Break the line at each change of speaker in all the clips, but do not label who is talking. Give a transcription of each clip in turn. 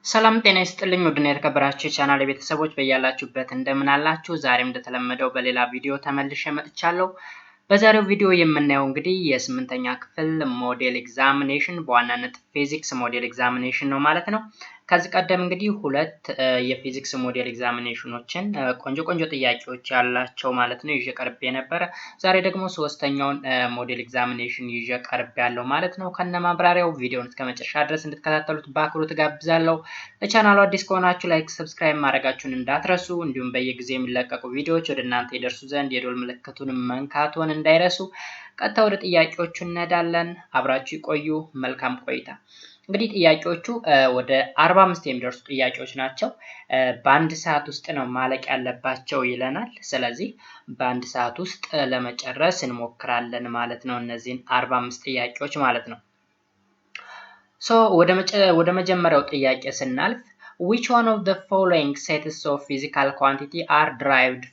ሰላም ጤና ይስጥልኝ ውድና የተከበራችሁ የቻናሌ ቤተሰቦች በያላችሁበት እንደምን አላችሁ? ዛሬም እንደተለመደው በሌላ ቪዲዮ ተመልሼ መጥቻለሁ። በዛሬው ቪዲዮ የምናየው እንግዲህ የ8ኛ ክፍል ሞዴል ኤግዛሚኔሽን በዋናነት ፊዚክስ ሞዴል ኤግዛሚኔሽን ነው ማለት ነው። ከዚህ ቀደም እንግዲህ ሁለት የፊዚክስ ሞዴል ኤግዛሚኔሽኖችን ቆንጆ ጥያቄዎች ያላቸው ማለት ነው ይዤ ቀርቤ ነበር። ዛሬ ደግሞ ሶስተኛውን ሞዴል ኤግዛሚኔሽን ይዤ ቀርቤ ያለው ማለት ነው። ከነ ማብራሪያው ቪዲዮውን እስከ መጨረሻ ድረስ እንድትከታተሉት በአክብሮት ጋብዛለሁ። ለቻናሉ አዲስ ከሆናችሁ ላይክ፣ ሰብስክራይብ ማድረጋችሁን እንዳትረሱ፣ እንዲሁም በየጊዜው የሚለቀቁ ቪዲዮዎች ወደ እናንተ ይደርሱ ዘንድ የደወል ምልክቱን መንካቱን እንዳይረሱ። ቀጥታ ወደ ጥያቄዎቹ እንሄዳለን። አብራችሁ ይቆዩ። መልካም ቆይታ። እንግዲህ ጥያቄዎቹ ወደ 45 የሚደርሱ ጥያቄዎች ናቸው። በአንድ ሰዓት ውስጥ ነው ማለቅ ያለባቸው ይለናል። ስለዚህ በአንድ ሰዓት ውስጥ ለመጨረስ እንሞክራለን ማለት ነው እነዚህን 45 ጥያቄዎች ማለት ነው። ወደ መጀመሪያው ጥያቄ ስናልፍ which one of the following sets of physical quantity are derived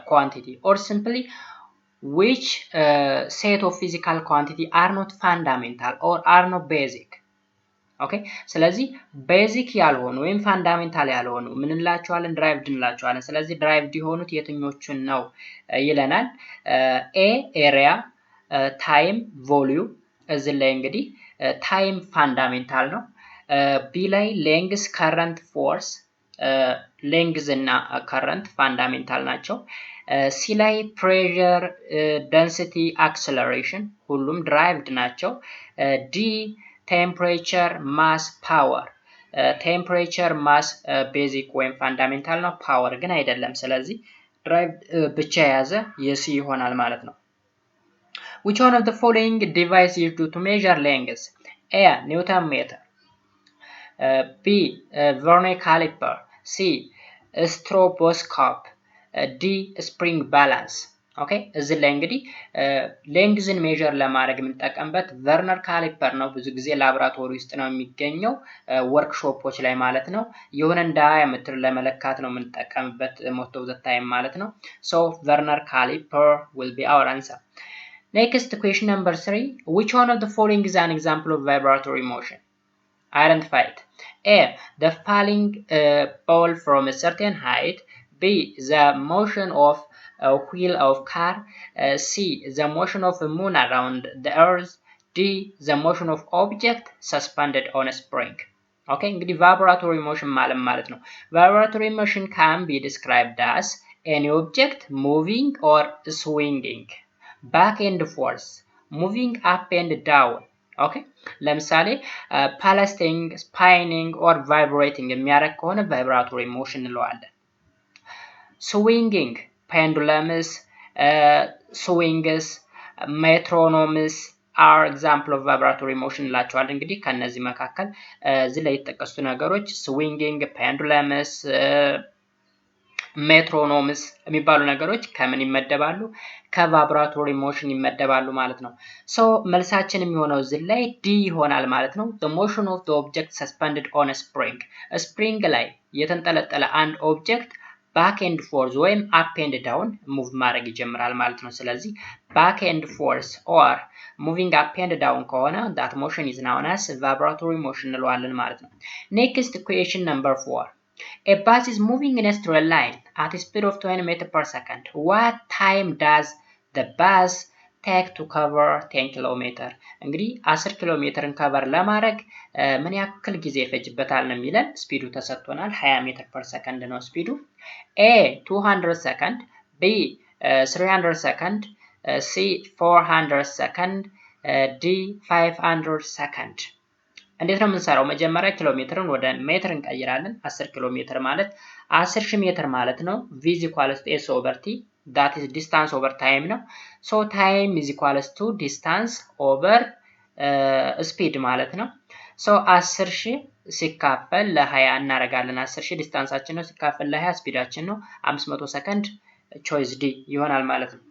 quantity or simply which set of physical quantity are not fundamental or are not basic? ኦኬ ስለዚህ ቤዚክ ያልሆኑ ወይም ፋንዳሜንታል ያልሆኑ ምን እንላቸዋለን? ድራይቭድ እንላቸዋለን። ስለዚህ ድራይቭድ የሆኑት የትኞቹን ነው ይለናል። ኤ ኤሪያ፣ ታይም፣ ቮሊዩም። እዚህ ላይ እንግዲህ ታይም ፋንዳሜንታል ነው። ቢ ላይ ሌንግዝ፣ ከረንት፣ ፎርስ። ሌንግዝ እና ከረንት ፋንዳሜንታል ናቸው። ሲ ላይ ፕሬሸር፣ ደንሲቲ፣ አክሰለሬሽን ሁሉም ድራይቭድ ናቸው። ዲ ቴምፕሬቸር፣ ማስ፣ ፓወር። ቴምፕሬቸር፣ ማስ ቤዚክ ወይም ፋንዳሜንታል ነው፣ ፓወር ግን አይደለም። ስለዚህ ድራይቭ ብቻ የያዘ የሲ ይሆናል ማለት ነው። which one of the following device is used to measure length? A Newton meter, B vernier caliper, C stroboscope, D spring balance. ኦኬ እዚህ ላይ እንግዲህ ሌንግዝን ሜዠር ለማድረግ የምንጠቀምበት ቨርነር ካሊፐር ነው። ብዙ ጊዜ ላብራቶሪ ውስጥ ነው የሚገኘው፣ ወርክሾፖች ላይ ማለት ነው። የሆነን ዳያሜትር ለመለካት ነው የምንጠቀምበት ሞስት ኦፍ ዘ ታይም ማለት ነው። ሶ ቨርነር ካሊፐር will be our answer. Next question number 3. Which one of the following is an example of vibratory motion? Identify it. A the falling ball from a certain height. B the motion of a wheel of car. C the motion of a moon around the earth. D the motion of object suspended on a spring. Okay, እንግዲህ vibratory motion ማለት ነው። Vibratory motion can be described as any object moving or swinging, back and forth, moving up and down. ኦኬ ለምሳሌ ፓለስቲንግ፣ ስፓይኒንግ ኦር ቫይብሬቲንግ የሚያደርግ ከሆነ ቫይብራቶሪ ሞሽን እንለዋለን። ስዊንጊንግ ፔንዱለምስ፣ ስዊንግስ፣ ሜትሮኖምስ አር ኤግዛምፕል ኦፍ ቫይብራቶሪ ሞሽን እንላቸዋለን። እንግዲህ ከነዚህ መካከል እዚህ ላይ የተጠቀሱ ነገሮች ስዊንጊንግ፣ ፔንዱለምስ፣ ሜትሮኖምስ የሚባሉ ነገሮች ከምን ይመደባሉ? ከቫይብራቶሪ ሞሽን ይመደባሉ ማለት ነው። ሶ መልሳችን የሚሆነው እዚህ ላይ ዲ ይሆናል ማለት ነው። the motion of the object suspended on a spring. ስፕሪንግ ላይ የተንጠለጠለ አንድ ኦብጀክት ባክ ኤንድ ፎርዝ ወይም አፕ ኤንድ ዳውን ሙቭ ማድረግ ይጀምራል ማለት ነው። ስለዚህ ባክ ኤንድ ፎርስ ኦር ሙቪንግ አፕ ኤንድ ዳውን ከሆነ that motion is known as vibratory motion እንለዋለን ማለት ነው። next question number 4. A bus is moving in a straight line at a speed of 20 meters per second. What time does the bus take to cover 10 kilometers? እንግዲህ 10 ኪሎ ሜትርን ከቨር ለማድረግ ምን ያክል ጊዜ ይፈጅበታል ነው የሚለን። ስፒዱ ተሰጥቶናል 20 ሜትር ፐር ሰከንድ ነው ስፒዱ። A 200 ሰከንድ፣ B 300 ሰከንድ፣ C 400 ሰከንድ፣ D 500 ሰከንድ። እንዴት ነው የምንሰራው? መጀመሪያ ኪሎ ሜትርን ወደ ሜትር እንቀይራለን። 10 ኪሎ ሜትር ማለት 10,000 ሜትር ማለት ነው። V is equals to S over T, that is distance over time ነው። so time is equals to distance over speed ማለት ነው። so 10,000 ሲካፈል ለ20 እናደርጋለን። 10,000 ዲስታንሳችን ነው፣ ሲካፈል ለ20 ስፒዳችን ነው። 500 ሰከንድ ቾይስ ዲ ይሆናል ማለት ነው።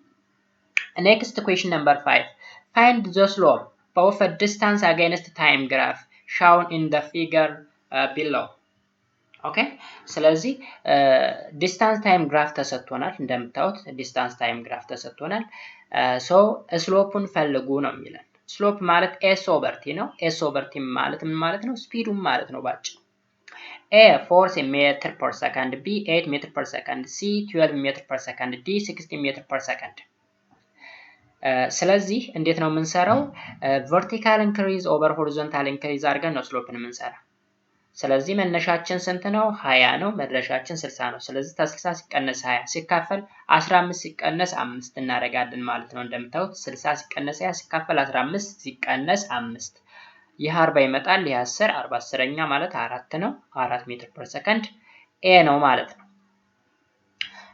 next question number 5. Find the slope of a distance against time graph shown in the figure below. ኦኬ ስለዚህ ዲስታንስ ታይም ግራፍ ተሰጥቶናል። እንደምታዩት ዲስታንስ ታይም ግራፍ ተሰጥቶናል። ሶ ስሎፑን ፈልጉ ነው የሚለን። ስሎፕ ማለት ኤስ ኦቨር ቲ ነው። ኤስ ኦቨር ቲ ማለት ምን ማለት ነው? ስፒዱን ማለት ነው ባጭሩ። A 4 meter per second, B 8 meter per second, C 12 meter per second, D 16 meter per second። ስለዚህ እንዴት ነው የምንሰራው? vertical increase over horizontal increase አድርገን ነው ስሎፕን የምንሰራ። ስለዚህ መነሻችን ስንት ነው? 20 ነው። መድረሻችን 60 ነው። ስለዚህ ከ60 ሲቀነስ 20 ሲካፈል 15 ሲቀነስ 5 እናደርጋለን ማለት ነው። እንደምታዩት 60 ሲቀነስ 20 ሲካፈል 15 ሲቀነስ 5 ይህ 40 ይመጣል። ይህ 10 40 10ኛ ማለት 4 ነው። 4 ሜትር ፐር ሰከንድ ኤ ነው ማለት ነው።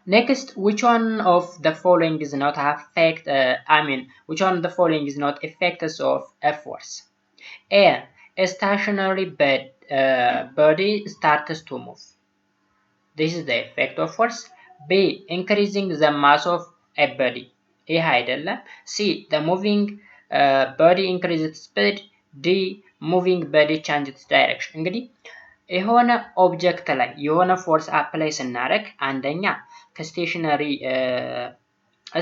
Next, which one of the following is not which one of the following is not effects of a force? A stationary body starts to move. This is the effect of force. B increasing the mass of a body. ይህ አይደለም። C the moving body increases speed. D moving body changes direction. እንግዲህ የሆነ ኦብጀክት ላይ የሆነ ፎርስ አፕላይ ስናደርግ አንደኛ ከስቴሽነሪ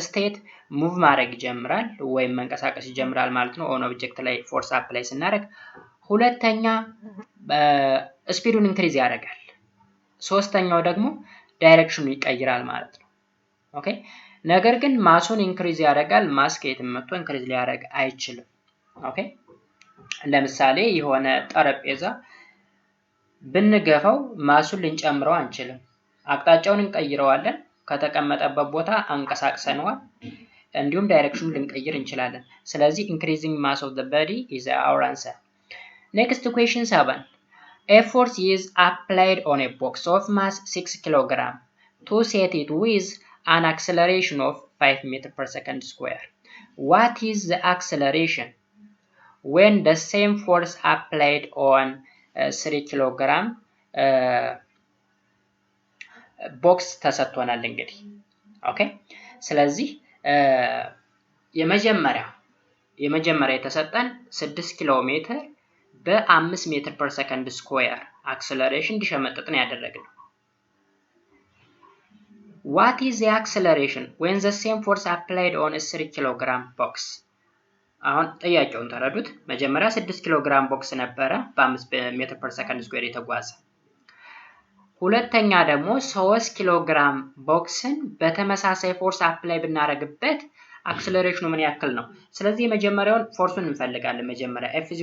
ስቴት ሙቭ ማድረግ ይጀምራል ወይም መንቀሳቀስ ይጀምራል ማለት ነው። ኦን ኦብጀክት ላይ ፎርስ አፕላይ ስናደርግ፣ ሁለተኛ ስፒዱን ኢንክሪዝ ያደርጋል፣ ሶስተኛው ደግሞ ዳይሬክሽኑ ይቀይራል ማለት ነው። ኦኬ ነገር ግን ማሱን ኢንክሪዝ ያደርጋል። ማስ ከየትም መጥቶ ኢንክሪዝ ሊያደርግ አይችልም። ኦኬ ለምሳሌ የሆነ ጠረጴዛ ብንገፋው ማሱን ልንጨምረው አንችልም። አቅጣጫውን እንቀይረዋለን፣ ከተቀመጠበት ቦታ አንቀሳቅሰነዋል፣ እንዲሁም ዳይሬክሽኑን ልንቀይር እንችላለን። ስለዚህ increasing mass of the body is our answer. Next question 7. A force is applied on a box of mass 6 kg to set it with an acceleration of 5 meter per second square. What is the acceleration when the same force applied on 3 kg ቦክስ ተሰጥቶናል እንግዲህ። ኦኬ ስለዚህ የመጀመሪያ የተሰጠን 6 ኪሎ ሜትር በ5 ሜትር ፐር ሰከንድ ስኩዌር አክሰለሬሽን እንዲሸመጥጥ ነው ያደረግነው። What is the acceleration when the same force applied on a 3 kg box? አሁን ጥያቄውን ተረዱት። መጀመሪያ 6 ኪሎ ግራም ቦክስ ነበረ በ5 ሜትር ፐር ሰከንድ ስኩዌር የተጓዘ። ሁለተኛ ደግሞ 3 ኪሎ ግራም ቦክስን በተመሳሳይ ፎርስ አፕላይ ብናደርግበት አክሰለሬሽኑ ምን ያክል ነው? ስለዚህ የመጀመሪያውን ፎርሱን እንፈልጋለን። መጀመሪያ F =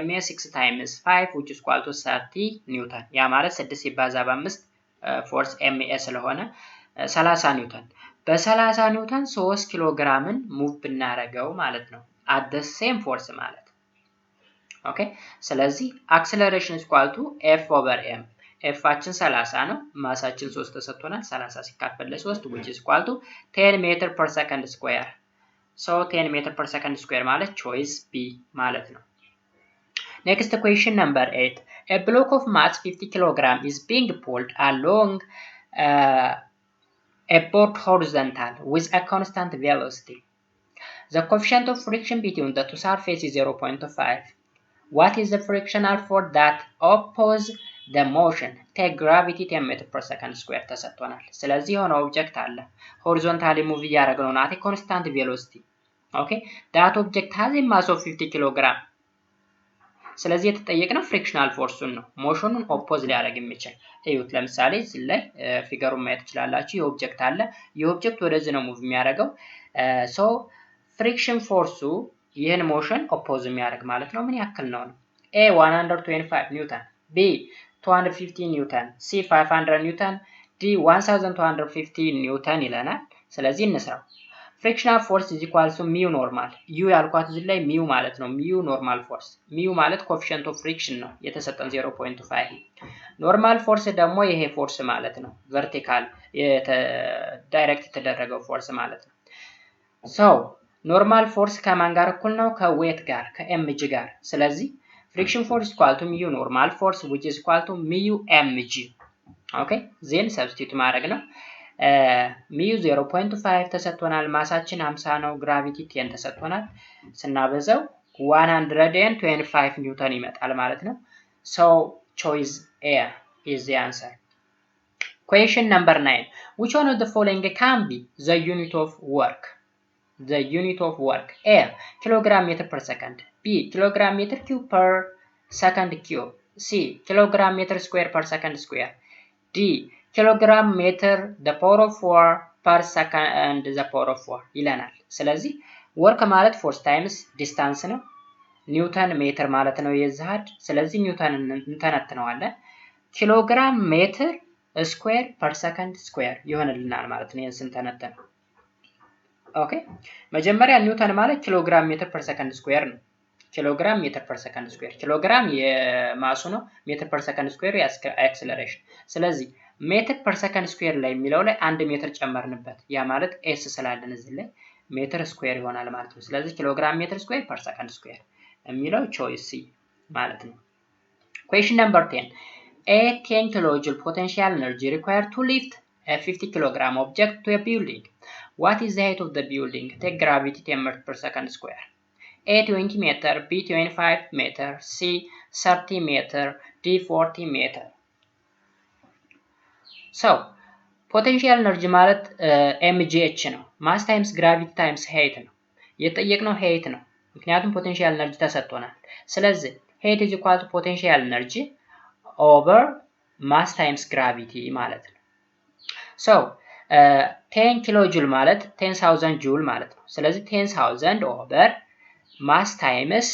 ma 6 times 5 which is equal to 30 ኒውተን። ያ ማለት 6 ሲባዛ በ5 ፎርስ ma ስለሆነ 30 ኒውተን። በ30 ኒውተን 3 ኪሎ ግራምን ሙቭ ብናደርገው ማለት ነው at the same force ማለት። ኦኬ ስለዚህ acceleration is equal to F/m ኤፋችን 30 ነው፣ ማሳችን 3 ተሰጥቶናል። 30 ሲካፈል ለ3 which is equal to 10 meter per second square. So 10 meter per second square ማለት choice B ማለት ነው። Next question number 8. A block of mass 50 kg is being pulled along a board horizontal with a constant velocity. The coefficient of friction between the two surfaces is 0.5. What is the frictional force that opposes the motion? Take gravity 10 meter per second square ተሰጥቶናል። ስለዚህ የሆነ ኦብጀክት አለ ሆሪዞንታሊ ሙቭ እያደረግነው ናት ኮንስታንት ቬሎሲቲ። ኦኬ that object has a mass of 50 kg. ስለዚህ የተጠየቅነው ፍሪክሽናል ፎርሱን ነው፣ ሞሽኑን ኦፖዝ ሊያደርግ የሚችል። እዩት ለምሳሌ እዚህ ላይ ፊገሩን ማየት ትችላላችሁ። የኦብጀክት አለ፣ የኦብጀክት ወደዚህ ነው ሙቭ የሚያደርገው። ሶ ፍሪክሽን ፎርሱ ይህን ሞሽን ኦፖዝ የሚያደርግ ማለት ነው። ምን ያክል ነው? A 125 ኒውተን፣ B 250 ኒውተን፣ C 500 ኒውተን፣ D 1250 ኒውተን ይለናል። ስለዚህ እንስራው። ፍሪክሽናል ፎርስ is equal to mu ኖርማል። ዩ ያልኳት እዚህ ላይ ሚው ማለት ነው። ሚው ኖርማል ፎርስ፣ ሚው ማለት ኮኤፊሺየንት ኦፍ ፍሪክሽን ነው የተሰጠን 0.5። ኖርማል ፎርስ ደግሞ ይሄ ፎርስ ማለት ነው፣ ቨርቲካል ዳይሬክት የተደረገው ፎርስ ማለት ነው። ሶ ኖርማል ፎርስ ከማን ጋር እኩል ነው? ከዌት ጋር፣ ከኤምጂ ጋር። ስለዚህ ፍሪክሽን ፎርስ ኢኳል ቱ ሚው ኖርማል ፎርስ which is equal to ሚው ኤምጂ። ኦኬ ዜን ሰብስቲቱት ማድረግ ነው። ሚው 0.5 ተሰጥቶናል፣ ማሳችን 50 ነው፣ ግራቪቲ 10 ተሰጥቶናል። ስናበዛው 125 ኒውተን ይመጣል ማለት ነው። ሶ choice A is the answer. Question number 9. Which one of the following can be the unit of work? The unit of work. A kilogram meter per second, B kilogram meter cube per second cube, C. kilogram meter square per second square. D. kilogram meter the power of 4 per second and the power of 4 ይለናል። ስለዚህ ወርክ ማለት ፎርስ ታይምስ ዲስታንስ ነው። ኒውተን ሜትር ማለት ነው የዛድ። ስለዚህ ኒውተን እንተነትነዋለን። ኪሎግራም ሜትር ስኩዌር ፐር ሰከንድ ስኩዌር ይሆንልናል ማለት ነው ይሄን ስንተነተን። ኦኬ መጀመሪያ ኒውተን ማለት ኪሎግራም ሜትር ፐር ሰከንድ ስኩዌር ነው። ኪሎግራም ሜትር ፐር ሰከንድ ስኩዌር፣ ኪሎግራም የማሱ ነው፣ ሜትር ፐር ሰከንድ ስኩዌር የአክሰለሬሽን። ስለዚህ ሜትር ፐር ሰከንድ ስኩዌር ላይ የሚለው ላይ 1 ሜትር ጨመርንበት። ያ ማለት ኤስ ስላለን እዚህ ላይ ሜትር ስኩዌር ይሆናል ማለት ነው። ስለዚህ ኪሎግራም ሜትር ስኩዌር ፐር ሰከንድ ስኩዌር የሚለው ቾይስ ሲ ማለት ነው። Question number 10. A 10 kilojoule potential energy required to lift a 50 kilogram object to a building. What is the height of the building? Take gravity 10 meters per second square. A 20 meter, B 25 meter, C 30 meter, D 40 meter. So, potential energy ማለት mgh ነው። mass times gravity times height ነው። የጠየቅነው height ነው። ምክንያቱም potential energy ተሰጥቶናል። ስለዚህ height is equal to potential energy over mass times gravity ማለት ነው። So 10 kilojoule ማለት 10,000 joule ማለት ነው። ስለዚህ 10,000 over mass times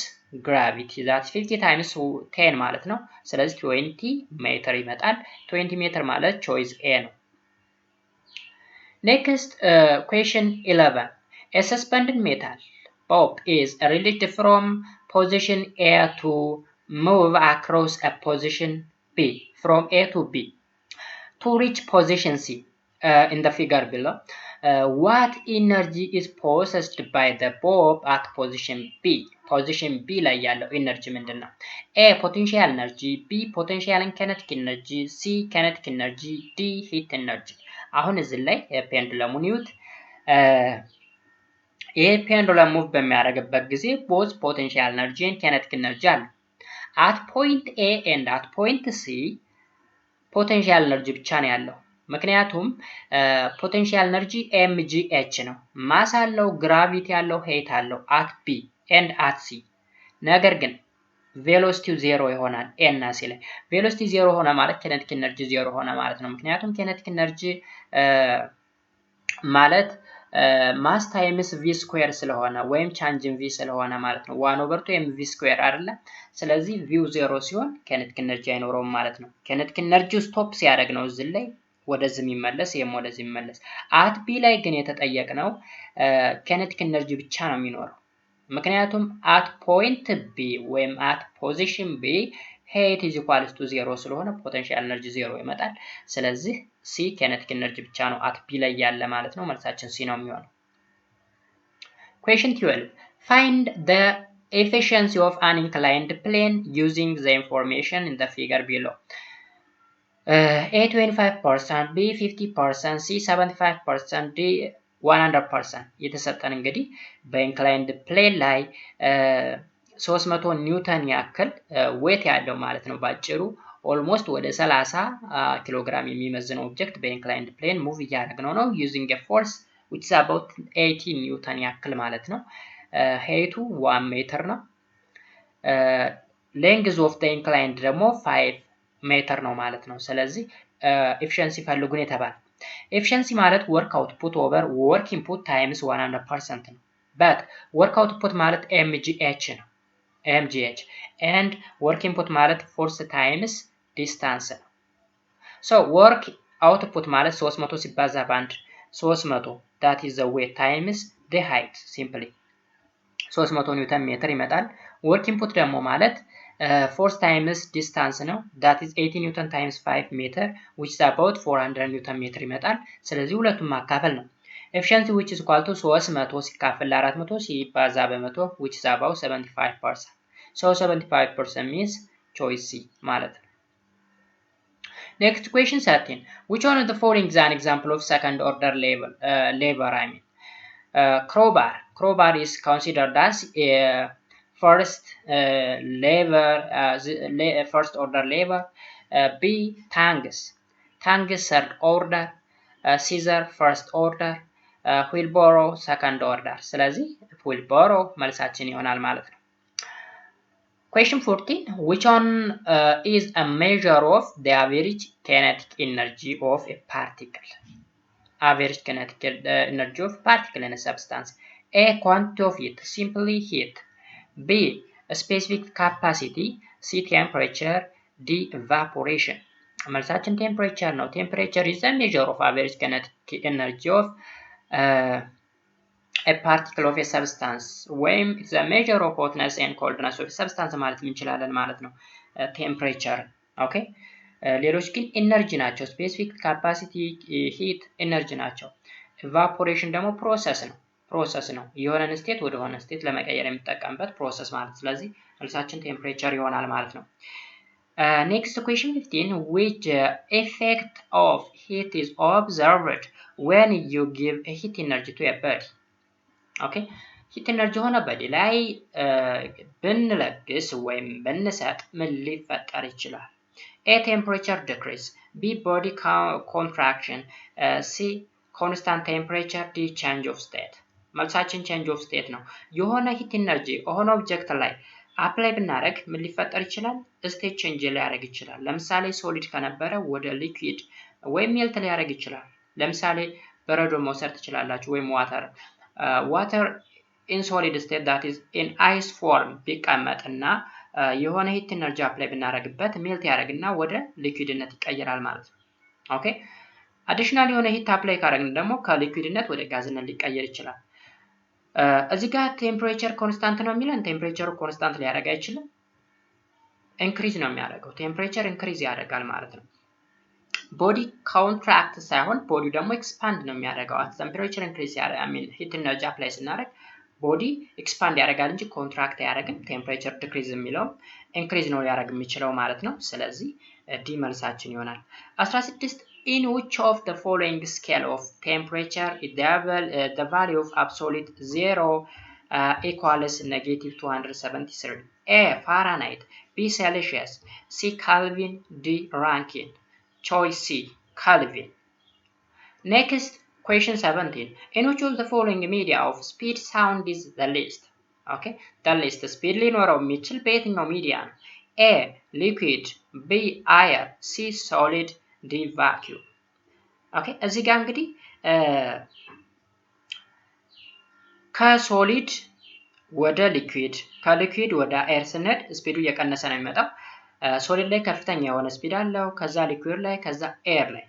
gravity that 50 times 10 ማለት ነው። ስለዚህ 20 ሜትር ይመጣል። 20 ሜትር ማለት choice A ነው። Next question 11. A suspended metal bob is released from position A to move across a position B from A to B to reach position C in the figure below. What energy is possessed by the bob at position B? Position B ላይ ያለው energy ምንድን ነው? A potential energy, B potential and kinetic energy, C kinetic energy, D heat energy. አሁን እዚህ ላይ ፔንዱለሙን ይዩት። ይሄ ፔንዱለም ሙቭ በሚያደርግበት ጊዜ ቦዝ ፖቴንሻል ኤነርጂ እና ኬኔቲክ ኤነርጂ አለ። አት ፖይንት ኤ ኤንድ አት ፖይንት ሲ ፖቴንሻል ኤነርጂ ብቻ ነው ያለው። ምክንያቱም ፖቴንሻል ኤነርጂ ኤምጂኤች ነው። ማስ አለው፣ ግራቪቲ አለው፣ ሄይት አለው አት ቢ ኤንድ አት ሲ። ነገር ግን ቬሎሲቲው ዜሮ ይሆናል ኤ እና ሲ ላይ። ቬሎሲቲ ዜሮ ሆነ ማለት ኬኔቲክ ኤነርጂ ዜሮ ሆነ ማለት ነው። ምክንያቱም ኬኔቲክ ኤነርጂ ማለት ማስ ታይምስ ቪ ስኩዌር ስለሆነ ወይም ቻንጅን ቪ ስለሆነ ማለት ነው። 1/2 ኤም ቪ ስኩዌር አይደለ? ስለዚህ ቪው ዜሮ ሲሆን ኬኔቲክ ኤነርጂ አይኖረውም ማለት ነው። ኬኔቲክ ኤነርጂው ስቶፕ ሲያደርግ ነው እዚህ ላይ ወደዚህ የሚመለስ ይሄም ወደዚህ የሚመለስ። አት ቢ ላይ ግን የተጠየቅነው ኬኔቲክ ኤነርጂ ብቻ ነው የሚኖረው። ምክንያቱም አት ፖይንት ቢ ወይም አት ፖዚሽን ቢ ሄይት ኢዝ ኢኳልስ ቱ ዜሮ ስለሆነ ፖቴንሻል ኤነርጂ ዜሮ ይመጣል። ስለዚህ ሲ ኬኔቲክ ኤነርጂ ብቻ ነው አት ቢ ላይ ያለ ማለት ነው። መልሳችን ሲ ነው የሚሆነው። Question 12. Find the efficiency of an inclined plane using the information in the figure below. A 25%, B 50%, C 75%, D 100%. የተሰጠን እንግዲህ በኢንክላይንድ ፕሌን ላይ 300 ኒውተን ያክል ዌት ያለው ማለት ነው። ባጭሩ ኦልሞስት ወደ 30 ኪሎ ግራም የሚመዝነው ኦብጀክት በኢንክላይንድ ፕሌን ሙቭ እያደረግነው ነው using a force which is about 80 ኒውተን ያክል ማለት ነው። ሄይቱ 1 ሜትር ነው። ሌንግዝ ኦፍ the inclined ደግሞ 5 ሜትር ነው ማለት ነው። ስለዚህ ኤፊሺየንሲ ፈልጉን የተባለ ኤፊሺየንሲ ማለት ወርክ አውትፑት ኦቨር ወርክ ኢንፑት ታይምስ 100% ነው። በት ወርክ አውትፑት ማለት ኤምጂኤች ነው። ኤምጂኤች ኤንድ ወርክ ኢንፑት ማለት ፎርስ ታይምስ ዲስታንስ ነው። ሶ ወርክ አውትፑት ማለት 300 ሲባዛ በአንድ 300 that is the weight times the height simply 300 ኒውተን ሜትር ይመጣል። ወርክ ኢንፑት ደግሞ ማለት ፎርስ ታይምስ ዲስታንስ ነው። that is 80 ኒውተን ታይምስ 5 ሜትር which is about 400 ኒውተን ሜትር ይመጣል። ስለዚህ ሁለቱም ማካፈል ነው። ኤፊሺየንሲ which is equal to 300 ሲካፈል ለ400 ሲባዛ በ100 which is about 75%. So 75% means choice C ማለት ነው። Next question 13. Which one of the following is an example of second order lever? Crowbar. Crowbar is considered as a first first order lever. B. Tangs. Tangs third order. Scissor first order. Wheelbarrow second order. ስለዚህ wheelbarrow መልሳችን ይሆናል ማለት ነው። Question 14. Which one is a measure of the average kinetic energy of a particle? Average kinetic energy of particle in a substance. A. Quantity of heat, simply heat. B. A specific capacity. C. Temperature. D. Evaporation. መልሳችን ቴምፕሬቸር ነው። ቴምፕሬቸር is a measure of average kinetic energy of a particle of a substance ወይም it's a measure of hotness and coldness of a substance ማለት እንችላለን ማለት ነው ቴምፕሬቸር። ኦኬ ሌሎች ግን ኢነርጂ ናቸው። ስፔሲፊክ ካፓሲቲ ሂት ኢነርጂ ናቸው። ኢቫፖሬሽን ደግሞ ፕሮሰስ ነው የሆነን ስቴት ወደ ሆነ ስቴት ለመቀየር የሚጠቀምበት ፕሮሰስ ማለት። ስለዚህ መልሳችን ቴምፕሬቸር ይሆናል ማለት ነው። Next question 15. Which effect of heat is observed when you give a heat energy to a body? Okay, heat energy ሆነ በዲ ላይ ብንለግስ ወይም ብንሰጥ ምን ሊፈጠር ይችላል? A. Temperature decrease. B. Body contraction. C. Constant temperature. D. Change of state. መልሳችን change of state ነው። የሆነ ሂት ኢነርጂ የሆነ ኦብጀክት ላይ አፕላይ ብናደርግ ምን ሊፈጠር ይችላል? ስቴት ቼንጅ ሊያደርግ ይችላል። ለምሳሌ ሶሊድ ከነበረ ወደ ሊኩዊድ ወይም ሜልት ሊያደርግ ይችላል። ለምሳሌ በረዶ መውሰድ ትችላላችሁ ወይም ዋተር ኢን ሶሊድ ስቴት ዳት ኢዝ ኢን አይስ ፎርም ቢቀመጥና የሆነ ሂት ኢነርጂ አፕላይ ብናደርግበት ሜልት ያደርግና ወደ ሊኩዊድነት ይቀየራል ማለት ነው። ኦኬ አዲሽናል የሆነ ሂት አፕላይ ካደረግን ደግሞ ከሊኩዊድነት ወደ ጋዝነት ሊቀየር ይችላል። እዚህ ጋር ቴምፕሬቸር ኮንስታንት ነው የሚለን ቴምፕሬቸሩ ኮንስታንት ሊያደርግ አይችልም። ኢንክሪዝ ነው የሚያደርገው። ቴምፕሬቸር ኢንክሪዝ ያደርጋል ማለት ነው። ቦዲ ኮንትራክት ሳይሆን ቦዲ ደግሞ ኤክስፓንድ ነው የሚያደርገው። ቴምፕሬቸር ኢንክሪዝ ሂት ኢነርጂ አፕላይ ስናደርግ ቦዲ ኤክስፓንድ ያደርጋል እንጂ ኮንትራክት አያደርግም። ቴምፕሬቸር ዲክሪዝ የሚለው ኢንክሪዝ ነው ሊያደርግ የሚችለው ማለት ነው። ስለዚህ ዲ መልሳችን ይሆናል። 16 In which of the following scale of temperature is the value of absolute zero equals negative 273? A. Fahrenheit. B. Celsius. C. Kelvin. D. Rankine. Choice C. Kelvin. Next, question 17. In which of the following media of speed sound is the least? Okay, the least speed ሊኖረው የሚችል በየትኛው ሚዲያ ነው? A. Liquid. B. Air. C. Solid. D. Vacuum. ኦኬ እዚህ ጋር እንግዲህ ከሶሊድ ወደ ሊኩዊድ ከሊኩዊድ ወደ ኤር ስንሄድ ስፒዱ እየቀነሰ ነው የሚመጣው። ሶሊድ ላይ ከፍተኛ የሆነ ስፒድ አለው፣ ከዛ ሊኩዊድ ላይ፣ ከዛ ኤር ላይ።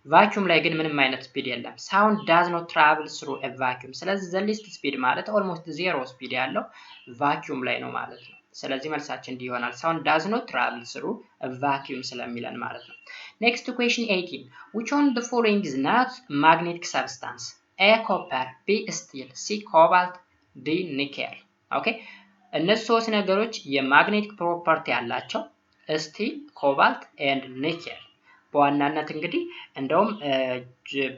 ቫኪዩም ላይ ግን ምንም አይነት ስፒድ የለም። ሳውንድ ዳዝ ኖት ትራቭል ስሩ ኤ ቫኪዩም። ስለዚህ ዘ ሊስት ስፒድ ማለት ኦልሞስት ዜሮ ስፒድ ያለው ቫኪዩም ላይ ነው ማለት ነው። ስለዚህ መልሳችን እንዲህ ይሆናል። ሳውንድ ዳዝ ኖት ትራቭል ስሩ ቫኪዩም ስለሚለን ማለት ነው። Next question 18. Which one of the following is not magnetic substance? A. Copper. B. Steel. C. Cobalt. D. Nickel. Okay. እነዚህ ሶስት ነገሮች የማግኔቲክ ፕሮፐርቲ ያላቸው ስቲል፣ ኮባልት ኤንድ ኒኬል። በዋናነት እንግዲህ እንደውም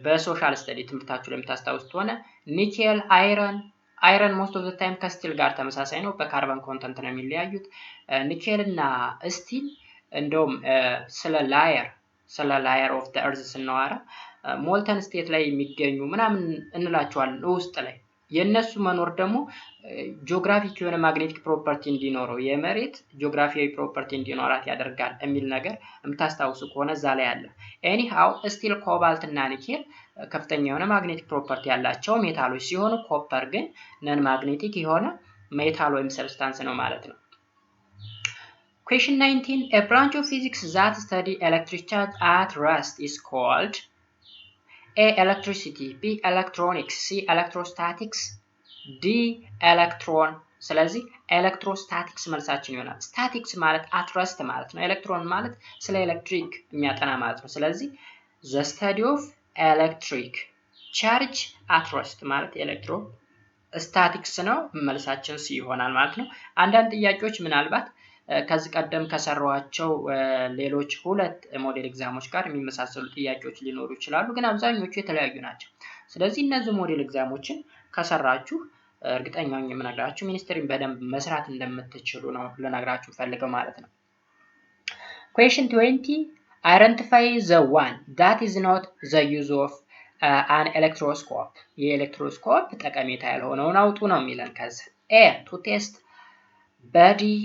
በሶሻል ስተዲ ትምህርታችሁ ላይ የምታስታውሱት ሆነ ኒኬል አይረን ሞስት ኦፍ ዘ ታይም ከስቲል ጋር ተመሳሳይ ነው፣ በካርበን ኮንተንት ነው የሚለያዩት። ኒኬል እና ስቲል እንደውም ስለ ላየር ኦፍ ዘ እርዝ ስናወራ ሞልተን ስቴት ላይ የሚገኙ ምናምን እንላቸዋለን። ውስጥ ላይ የነሱ መኖር ደግሞ ጂኦግራፊክ የሆነ ማግኔቲክ ፕሮፐርቲ እንዲኖረው የመሬት ጂኦግራፊያዊ ፕሮፐርቲ እንዲኖራት ያደርጋል የሚል ነገር የምታስታውሱ ከሆነ እዛ ላይ አለ። ኤኒሃው ስቲል፣ ኮባልት እና ኒኬል ከፍተኛ የሆነ ማግኔቲክ ፕሮፐርቲ ያላቸው ሜታሎች ሲሆኑ ኮፐር ግን ነን ማግኔቲክ የሆነ ሜታል ወይም ሰብስታንስ ነው ማለት ነው። Question 19. A branch of physics that study electric charge at rest is called A. Electricity. B. Electronics. C. Electrostatics. D. Electron. ስለዚህ ኤሌክትሮስታቲክስ መልሳችን ይሆናል። ስታቲክስ ማለት at rest ማለት ነው። ኤሌክትሮን ማለት ስለ ኤሌክትሪክ የሚያጠና ማለት ነው። ስለዚህ the study of electric charge at rest ማለት ኤሌክትሮስታቲክስ ነው። መልሳችን C ይሆናል ማለት ነው። አንዳንድ ጥያቄዎች ምናልባት ከዚህ ቀደም ከሰሯቸው ሌሎች ሁለት ሞዴል ኤግዛሞች ጋር የሚመሳሰሉ ጥያቄዎች ሊኖሩ ይችላሉ፣ ግን አብዛኞቹ የተለያዩ ናቸው። ስለዚህ እነዚህ ሞዴል ኤግዛሞችን ከሰራችሁ እርግጠኛ ነኝ የምነግራችሁ ሚኒስትሪን በደንብ መስራት እንደምትችሉ ነው ለነግራችሁ ፈልገው ማለት ነው። Question 20. Identify the one that is not the use of an electroscope. የኤሌክትሮስኮፕ ጠቀሜታ ያልሆነውን አውጡ ነው የሚለን። ከዚህ A. to test body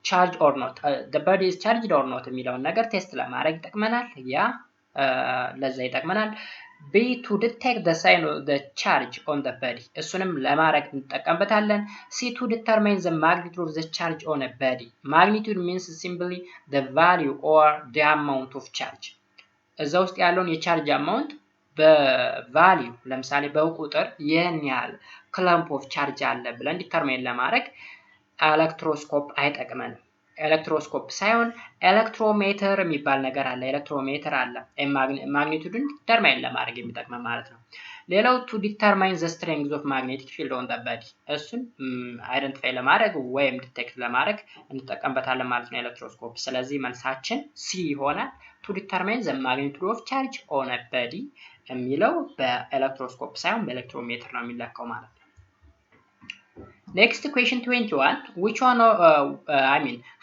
charged or not the body is charged or not የሚለውን ነገር ቴስት ለማድረግ ይጠቅመናል። ያ ለዛ ይጠቅመናል። B to detect the sign of the charge on the body እሱንም ለማድረግ እንጠቀምበታለን። C to determine the magnitude of the charge on a body magnitude means simply the value or the amount of charge እዛ ውስጥ ያለውን የቻርጅ አማውንት በቫልዩ ለምሳሌ በቁጥር ይህን ያህል ክለምፕ ኦፍ ቻርጅ አለ ብለን ዲተርማይን ለማድረግ ኤሌክትሮስኮፕ አይጠቅመንም። ኤሌክትሮስኮፕ ሳይሆን ኤሌክትሮሜትር የሚባል ነገር አለ። ኤሌክትሮሜትር አለ ማግኒቱድን ዲተርማይን ለማድረግ የሚጠቅመን ማለት ነው። ሌላው ቱ ዲተርማይን ዘ ስትሬንግዝ ኦፍ ማግኔቲክ ፊልድ ኦን ዘ ቦዲ እሱን አይደንቲፋይ ለማድረግ ወይም ዲቴክት ለማድረግ እንጠቀምበታለን ማለት ነው ኤሌክትሮስኮፕ። ስለዚህ መልሳችን ሲ ይሆናል። ቱ ዲተርማይን ዘ ማግኒቱድ ኦፍ ቻርጅ ኦን አ ቦዲ የሚለው በኤሌክትሮስኮፕ ሳይሆን በኤሌክትሮሜትር ነው የሚለካው ማለት ነው። Next question 21. Which one?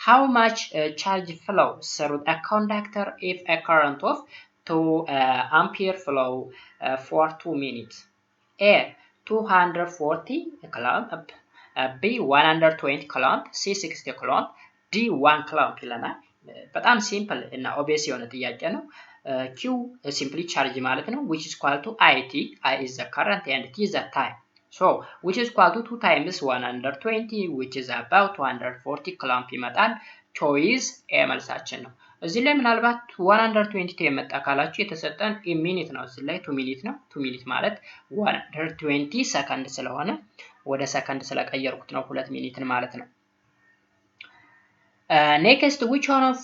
How much charge flow through a conductor if a current of 2 ampere flow for 2 minutes? A. 240 coulomb. B. 120 coulomb. C. 60 coulomb. D. 1 coulomb ይለናል። በጣም ሲምፕል እና ኦብቪየስ የሆነ ጥያቄ ነው። Q simply charge ማለት ነው, which is equal to IT. I is the current and T is the time. So which is equal to 2 times 120 which is about 240 coulomb ይመጣል። choice A መልሳችን ነው። እዚህ ላይ ምናልባት 120 የመጣ ካላችሁ የተሰጠን ሚኒት ነው። እዚህ ላይ 2 ሚኒት ነው። 2 ሚኒት ማለት 120 ሰከንድ ስለሆነ ወደ ሰከንድ ስለቀየርኩት ነው 2 ሚኒትን ማለት ነው። Next, which one of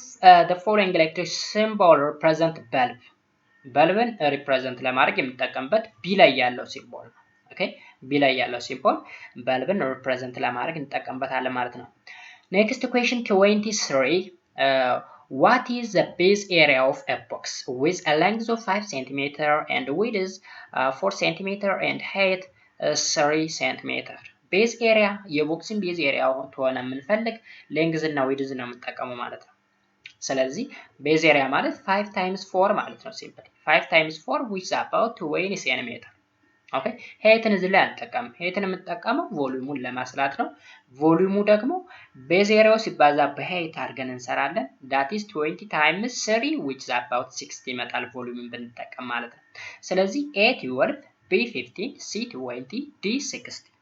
the following electric symbol represent bulb? bulbን represent ለማድረግ የምንጠቀምበት ቢ ላይ ያለው ሲምቦል ነው። ኦኬ ቢ ላይ ያለው ሲምቦል bulbን represent ለማድረግ እንጠቀምበታለን ማለት ነው። Next question 23. What is the base area of a box with a length of 5 cm and width 4 cm and height 3 cm? ቤዝ ኤሪያ የቦክስን ቤዝ ኤሪያ ሆነ የምንፈልግ ሌንግዝ እና ዊድዝ ነው የምንጠቀመው ማለት ነው። ስለዚህ ቤዝ ኤሪያ ማለት 5 times 4 ማለት ነው። ሲምፕሊ 5 times 4 which is about 20 cm. ኦኬ ሄይትን እዚህ ላይ አንጠቀምም። ሄይትን የምንጠቀመው ቮሊዩሙን ለማስላት ነው። ቮሊዩሙ ደግሞ ቤዝ ኤሪያው ሲባዛ በሄይት አድርገን እንሰራለን። that is 20 times 3 which is about 60 ይመጣል ቮሊዩምን ብንጠቀም ማለት ነው። ስለዚህ A 12 B 15 C 20 D 60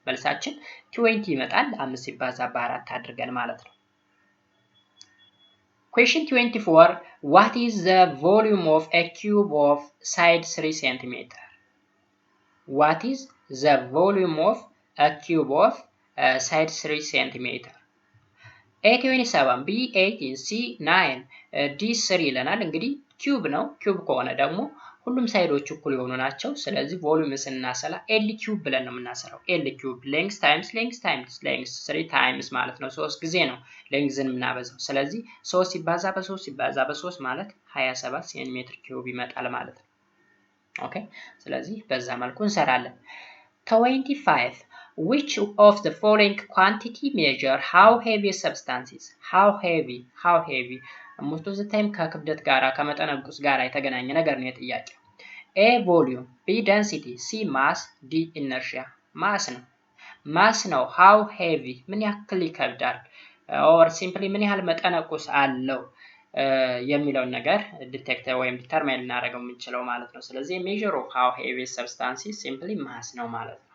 መልሳችን 20 ይመጣል። 5 ሲባዛ በ4 አድርገን ማለት ነው። Question 24. What is the volume of a cube of side 3 cm? What is the volume of a cube of side 3 cm? A 27 B 18 C 9 D 3 ይለናል። እንግዲህ ኪዩብ ነው። ኪዩብ ከሆነ ደግሞ ሁሉም ሳይዶች እኩል የሆኑ ናቸው። ስለዚህ ቮሊዩም ስናሰላ ኤል ኪዩብ ብለን ነው የምናሰላው። ኤል ኪዩብ ሌንግዝ ታይምስ ሌንግዝ ታይምስ ሌንግዝ 3 ታይምስ ማለት ነው። 3 ጊዜ ነው ሌንግዝን የምናበዛው። ስለዚህ 3 ሲባዛ በ3 ሲባዛ በ3 ማለት 27 ሴንቲሜትር ኪዩብ ይመጣል ማለት ነው። ኦኬ ስለዚህ በዛ መልኩ እንሰራለን። 25. Which of the following quantity measure how heavy a substance is? How heavy most of the time ከክብደት ጋራ ከመጠነቁስ ጋራ የተገናኘ ነገር ነው የጥያቄው። A volume, B density, C mass, D inertia. ማስ ነው how heavy ምን ያክል ይከብዳል or simply ምን ያህል መጠነቁስ አለው የሚለውን ነገር ዲቴክት ወይም ዲተርማይን ልናደርገው የምንችለው ማለት ነው። ስለዚህ measure of how heavy substance is simply mass ነው ማለት ነው።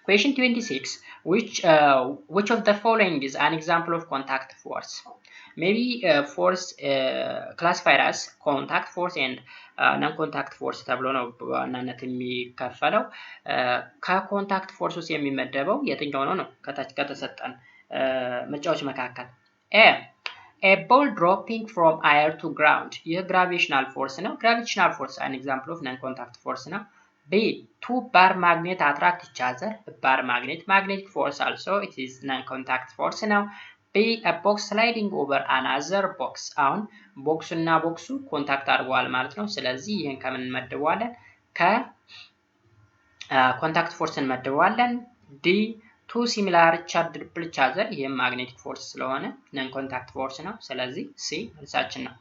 Question 26. Which of the following is an example of contact force? Maybe force classified as contact force and non-contact force ተብሎ ነው በዋናነት የሚከፈለው። ከኮንታክት ፎርስ ውስጥ የሚመደበው የትኛው ነው? ከታች ከተሰጠን ምርጫዎች መካከል A ball dropping from air to ground ይህ gravitational force ነው። gravitational force an example of non-contact force ነው። B. Two bar magnet attract each other. Bar magnetic force also it is non-contact force now. B. A box sliding over another box. አሁን ቦክሱ እና ቦክሱ ኮንታክት አድርገዋል ማለት ነው። ስለዚህ ይሄን ከምን እንመድበዋለን? ከኮንታክት ፎርስ እንመድበዋለን። D. Two similar charged repel each other. ይሄም magnetic force ስለሆነ non-contact force ነው። ስለዚህ C መልሳችን ነው።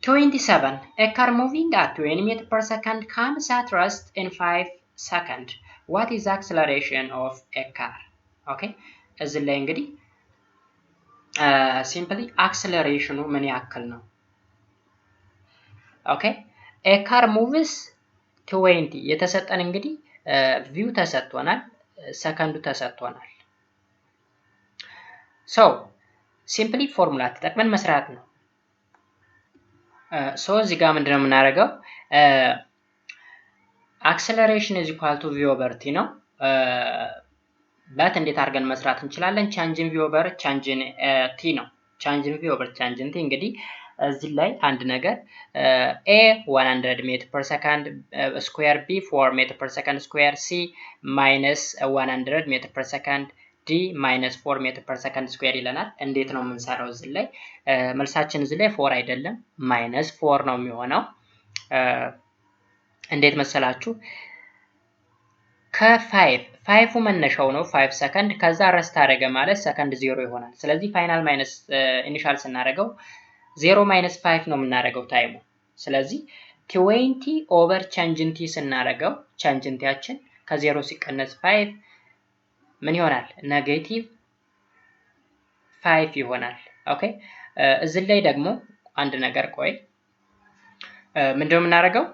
27. A car moving at 20 meters per second comes at rest in 5 seconds what is the acceleration of a car? Okay, እዚህ ላይ እንግዲህ simply acceleration ምን ያክል ነው? Okay, a car moves 20 የተሰጠን እንግዲህ ቪው ተሰጥቶናል፣ ሰከንዱ ተሰጥቶናል። so simply ፎርሙላ ተጠቅመን መስራት ነው። so እዚህ ጋር ምንድነው የምናደርገው? acceleration is equal to v over t ነው። በት እንዴት አድርገን መስራት እንችላለን? change in v over change in t ነው። change in v over change in t እንግዲህ እዚህ ላይ አንድ ነገር a 100 ሜትር ፐር ሰከንድ ስኩዌር b 4 ሜትር ፐር ሰከንድ ስኩዌር c minus 100 ሜትር ፐር ሰከንድ d minus 4 ሜትር ፐር ሰከንድ ስኩዌር ይለናል። እንዴት ነው የምንሰራው? እዚህ ላይ መልሳችን እዚህ ላይ 4 አይደለም minus 4 ነው የሚሆነው። እንዴት መሰላችሁ? ከ5 መነሻው ነው 5 ሰከንድ፣ ከዛ ረስት አደረገ ማለት ሰከንድ 0 ይሆናል። ስለዚህ ፋይናል ማይነስ ኢኒሻል ስናደርገው 0 minus 5 ነው የምናደርገው ታይሙ። ስለዚህ 20 ኦቨር ቻንጅንቲ ስናደርገው ቻንጅንቲያችን ከ0 ሲቀነስ 5 ምን ይሆናል? ኔጌቲቭ 5 ይሆናል። ኦኬ እዚህ ላይ ደግሞ አንድ ነገር ቆይ ምንድነው የምናደርገው?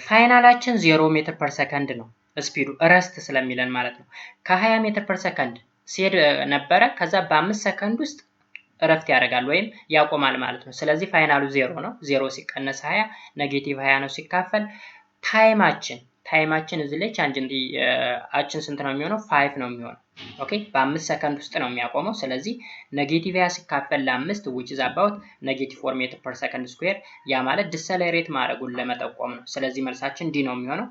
ፋይናላችን 0 ሜትር ፐር ሰከንድ ነው ስፒዱ ረስት ስለሚለን ማለት ነው። ከ20 ሜትር ፐር ሰከንድ ሲሄድ ነበረ፣ ከዛ በ5 ሰከንድ ውስጥ እረፍት ያደርጋል ወይም ያቆማል ማለት ነው። ስለዚህ ፋይናሉ 0 ነው። 0 ሲቀነስ 20 ኔጌቲቭ 20 ነው ሲካፈል ታይማችን እዚህ ላይ ቻንጅንቲ አችን ስንት ነው የሚሆነው? 5 ነው የሚሆነው። ኦኬ በ5 ሰከንድ ውስጥ ነው የሚያቆመው። ስለዚህ ኔጌቲቭ 20 ሲካፈል ለ5 which is about ኔጌቲቭ 4 ሜትር ፐር ሰከንድ ስኩዌር፣ ያ ማለት ዲሰለሬት ማድረጉን ለመጠቆም ነው። ስለዚህ መልሳችን ዲ ነው የሚሆነው።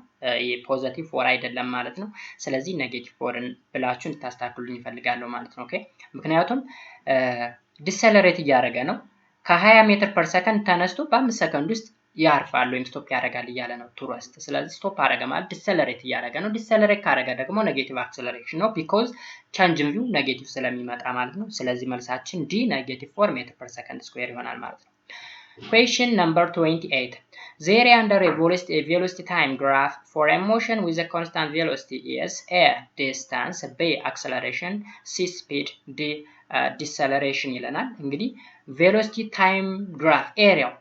ፖዚቲቭ 4 አይደለም ማለት ነው። ስለዚህ ኔጌቲቭ 4ን ብላችሁ እንድታስተካክሉልኝ ይፈልጋለሁ ማለት ነው። ኦኬ ምክንያቱም ዲሰለሬት እያደረገ ነው። ከ20 ሜትር ፐር ሰከንድ ተነስቶ በ5 ሰከንድ ውስጥ ያርፋል ወይም ስቶፕ ያደርጋል እያለ ነው ቱረስት። ስለዚህ ስቶፕ አደረገ ማለት ዲሰለሬት እያደረገ ነው። ዲሰለሬት ካደረገ ደግሞ ኔጌቲቭ አክሰለሬሽን ነው፣ ቢኮዝ ቻንጅ ኢን ቪው ኔጌቲቭ ስለሚመጣ ማለት ነው። ስለዚህ መልሳችን ዲ ኔጌቲቭ 4 ሜትር ፐር ሰከንድ ስኩዌር ይሆናል ማለት ነው። Question number 28. The area under a velocity time graph for a motion with a constant velocity is a distance, b acceleration, c speed, d deceleration ይለናል። እንግዲህ ቬሎሲቲ ታይም ግራፍ ኤሪያው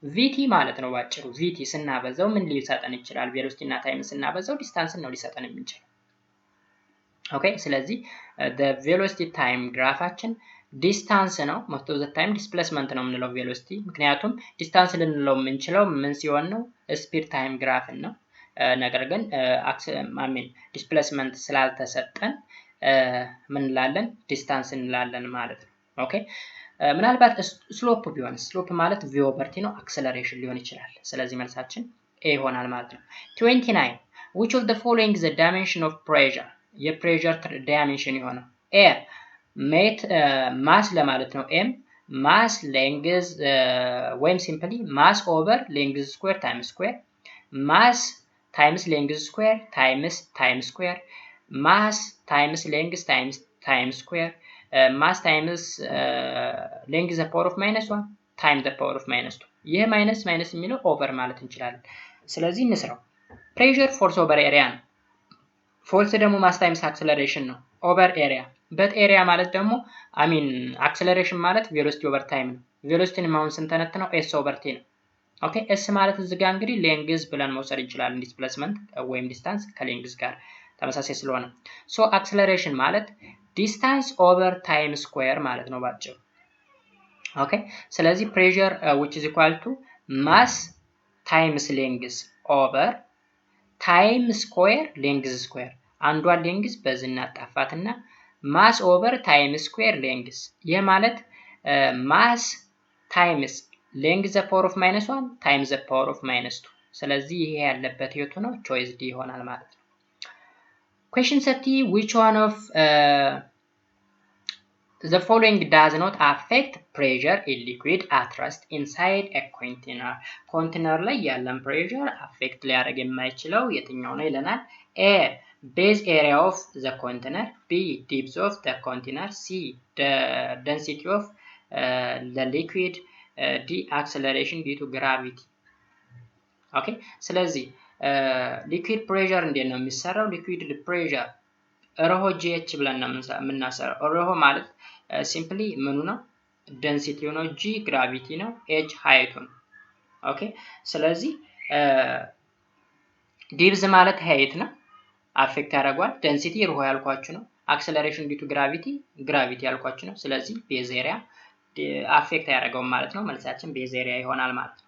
ቪቲ ማለት ነው ባጭሩ። ቪቲ ስናበዛው ምን ሊሰጠን ይችላል? ቬሎሲቲ እና ታይም ስናበዛው ዲስታንስ ነው ሊሰጠን የሚችለው። ኦኬ ስለዚህ the velocity time ግራፋችን ዲስታንስ ነው። most of the time ዲስፕሌስመንት ነው የምንለው ቬሎሲቲ፣ ምክንያቱም ዲስታንስ ልንለው የምንችለው ምን ሲሆን ነው? ስፒድ ታይም ግራፍን ነው። ነገር ግን ዲስፕሌስመንት ስላልተሰጠን ምን እንላለን? ዲስታንስ እንላለን ማለት ነው። ኦኬ ምናልባት ስሎፕ ቢሆን ስሎፕ ማለት ቪ ኦቨር ቲ ነው፣ አክሰለሬሽን ሊሆን ይችላል። ስለዚህ መልሳችን ኤ ይሆናል ማለት ነው። 29 which of the following is the dimension of pressure? የፕሬሸር ዳይሜንሽን የሆነው ኤ ማስ ለማለት ነው። ኤም ማስ ሌንግዝ ወይም ሲምፕሊ ማስ ኦቨር ሌንግዝ ስኩዌር ታይም ስኩዌር፣ ማስ ታይምስ ሌንግዝ ስኩዌር ታይምስ ታይም ስኩዌር፣ ማስ ታይምስ ሌንግዝ ታይምስ ታይም ስኩዌር፣ ማስ ታይምስ ሌንግዝ ዘ ፓወር ኦፍ ማይነስ 1 ታይም ዘ ፓወር ኦፍ ማይነስ 2። ይህ ማይነስ የሚለው ኦቨር ማለት እንችላለን። ስለዚህ እንስራው። ፕሬሸር ፎርስ ኦቨር ኤሪያ ነው። ፎርስ ደግሞ ማስ ታይምስ አክሰለሬሽን ነው ኦቨር ኤሪያ። በት ኤሪያ ማለት ደግሞ አክሰለሬሽን ማለት ቬሎሲቲ ኦቨር ታይም ነው። ቬሎሲቲን አሁን ስንተነትነው ኤስ ኦቨር ቲ ነው። ኦኬ ኤስ ማለት እዚህ ጋር እንግዲህ ሌንግዝ ብለን መውሰድ እንችላለን። ዲስፕሌስመንት ወይም ዲስታንስ ከሌንግዝ ጋር ተመሳሳይ ስለሆነ ሶ አክሰለሬሽን ማለት ዲስታንስ ኦቨር ታይም ስኩዌር ማለት ነው ባጭሩ። ኦኬ ስለዚህ ፕሬሸር which is equal to mass times length over time square length square። አንዷን ሌንግዝ በዚህ እናጣፋትና ማስ ኦቨር ታይም ስኩዌር ሌንግዝ። ይህ ማለት ማስ ታይምስ ሌንግዝ ዘ ፓወር ኦፍ ማይነስ 1 ታይምስ ዘ ፓወር ኦፍ ማይነስ 2። ስለዚህ ይሄ ያለበት የቱ ነው? ቾይስ ዲ ይሆናል ማለት ነው። Question 30 which one of the following does not affect pressure in liquid at rest inside a container? ኮንቴነር ላይ ያለን ፕሬሸር አፌክት ሊያደርግ የማይችለው የትኛው ነው ይለናል። ኤ base area of the container, b depth of the container, c the density of the liquid, d acceleration due to gravity። ኦኬ ስለዚህ ሊኩዊድ ፕሬሸር እንዴት ነው የሚሰራው? ሊኩዊድ ፕሬሸር ረሆ ጂኤች ብለን ነው የምናሰራው። ረሆ ማለት ሲምፕሊ ምኑ ነው? ደንሲቲው ነው። ጂ ግራቪቲ ነው። ኤች ሃይቱ ነው። ኦኬ ስለዚህ ዲብዝ ማለት ሃይት ነው፣ አፌክት ያደርጋል። ደንሲቲ ረሆ ያልኳችሁ ነው። አክሰለሬሽን ዲቱ ግራቪቲ ያልኳችሁ ነው። ስለዚህ ቤዝ ኤሪያ አፌክት ያደርገው ማለት ነው። መልሳችን ቤዝ ኤሪያ ይሆናል ማለት ነው።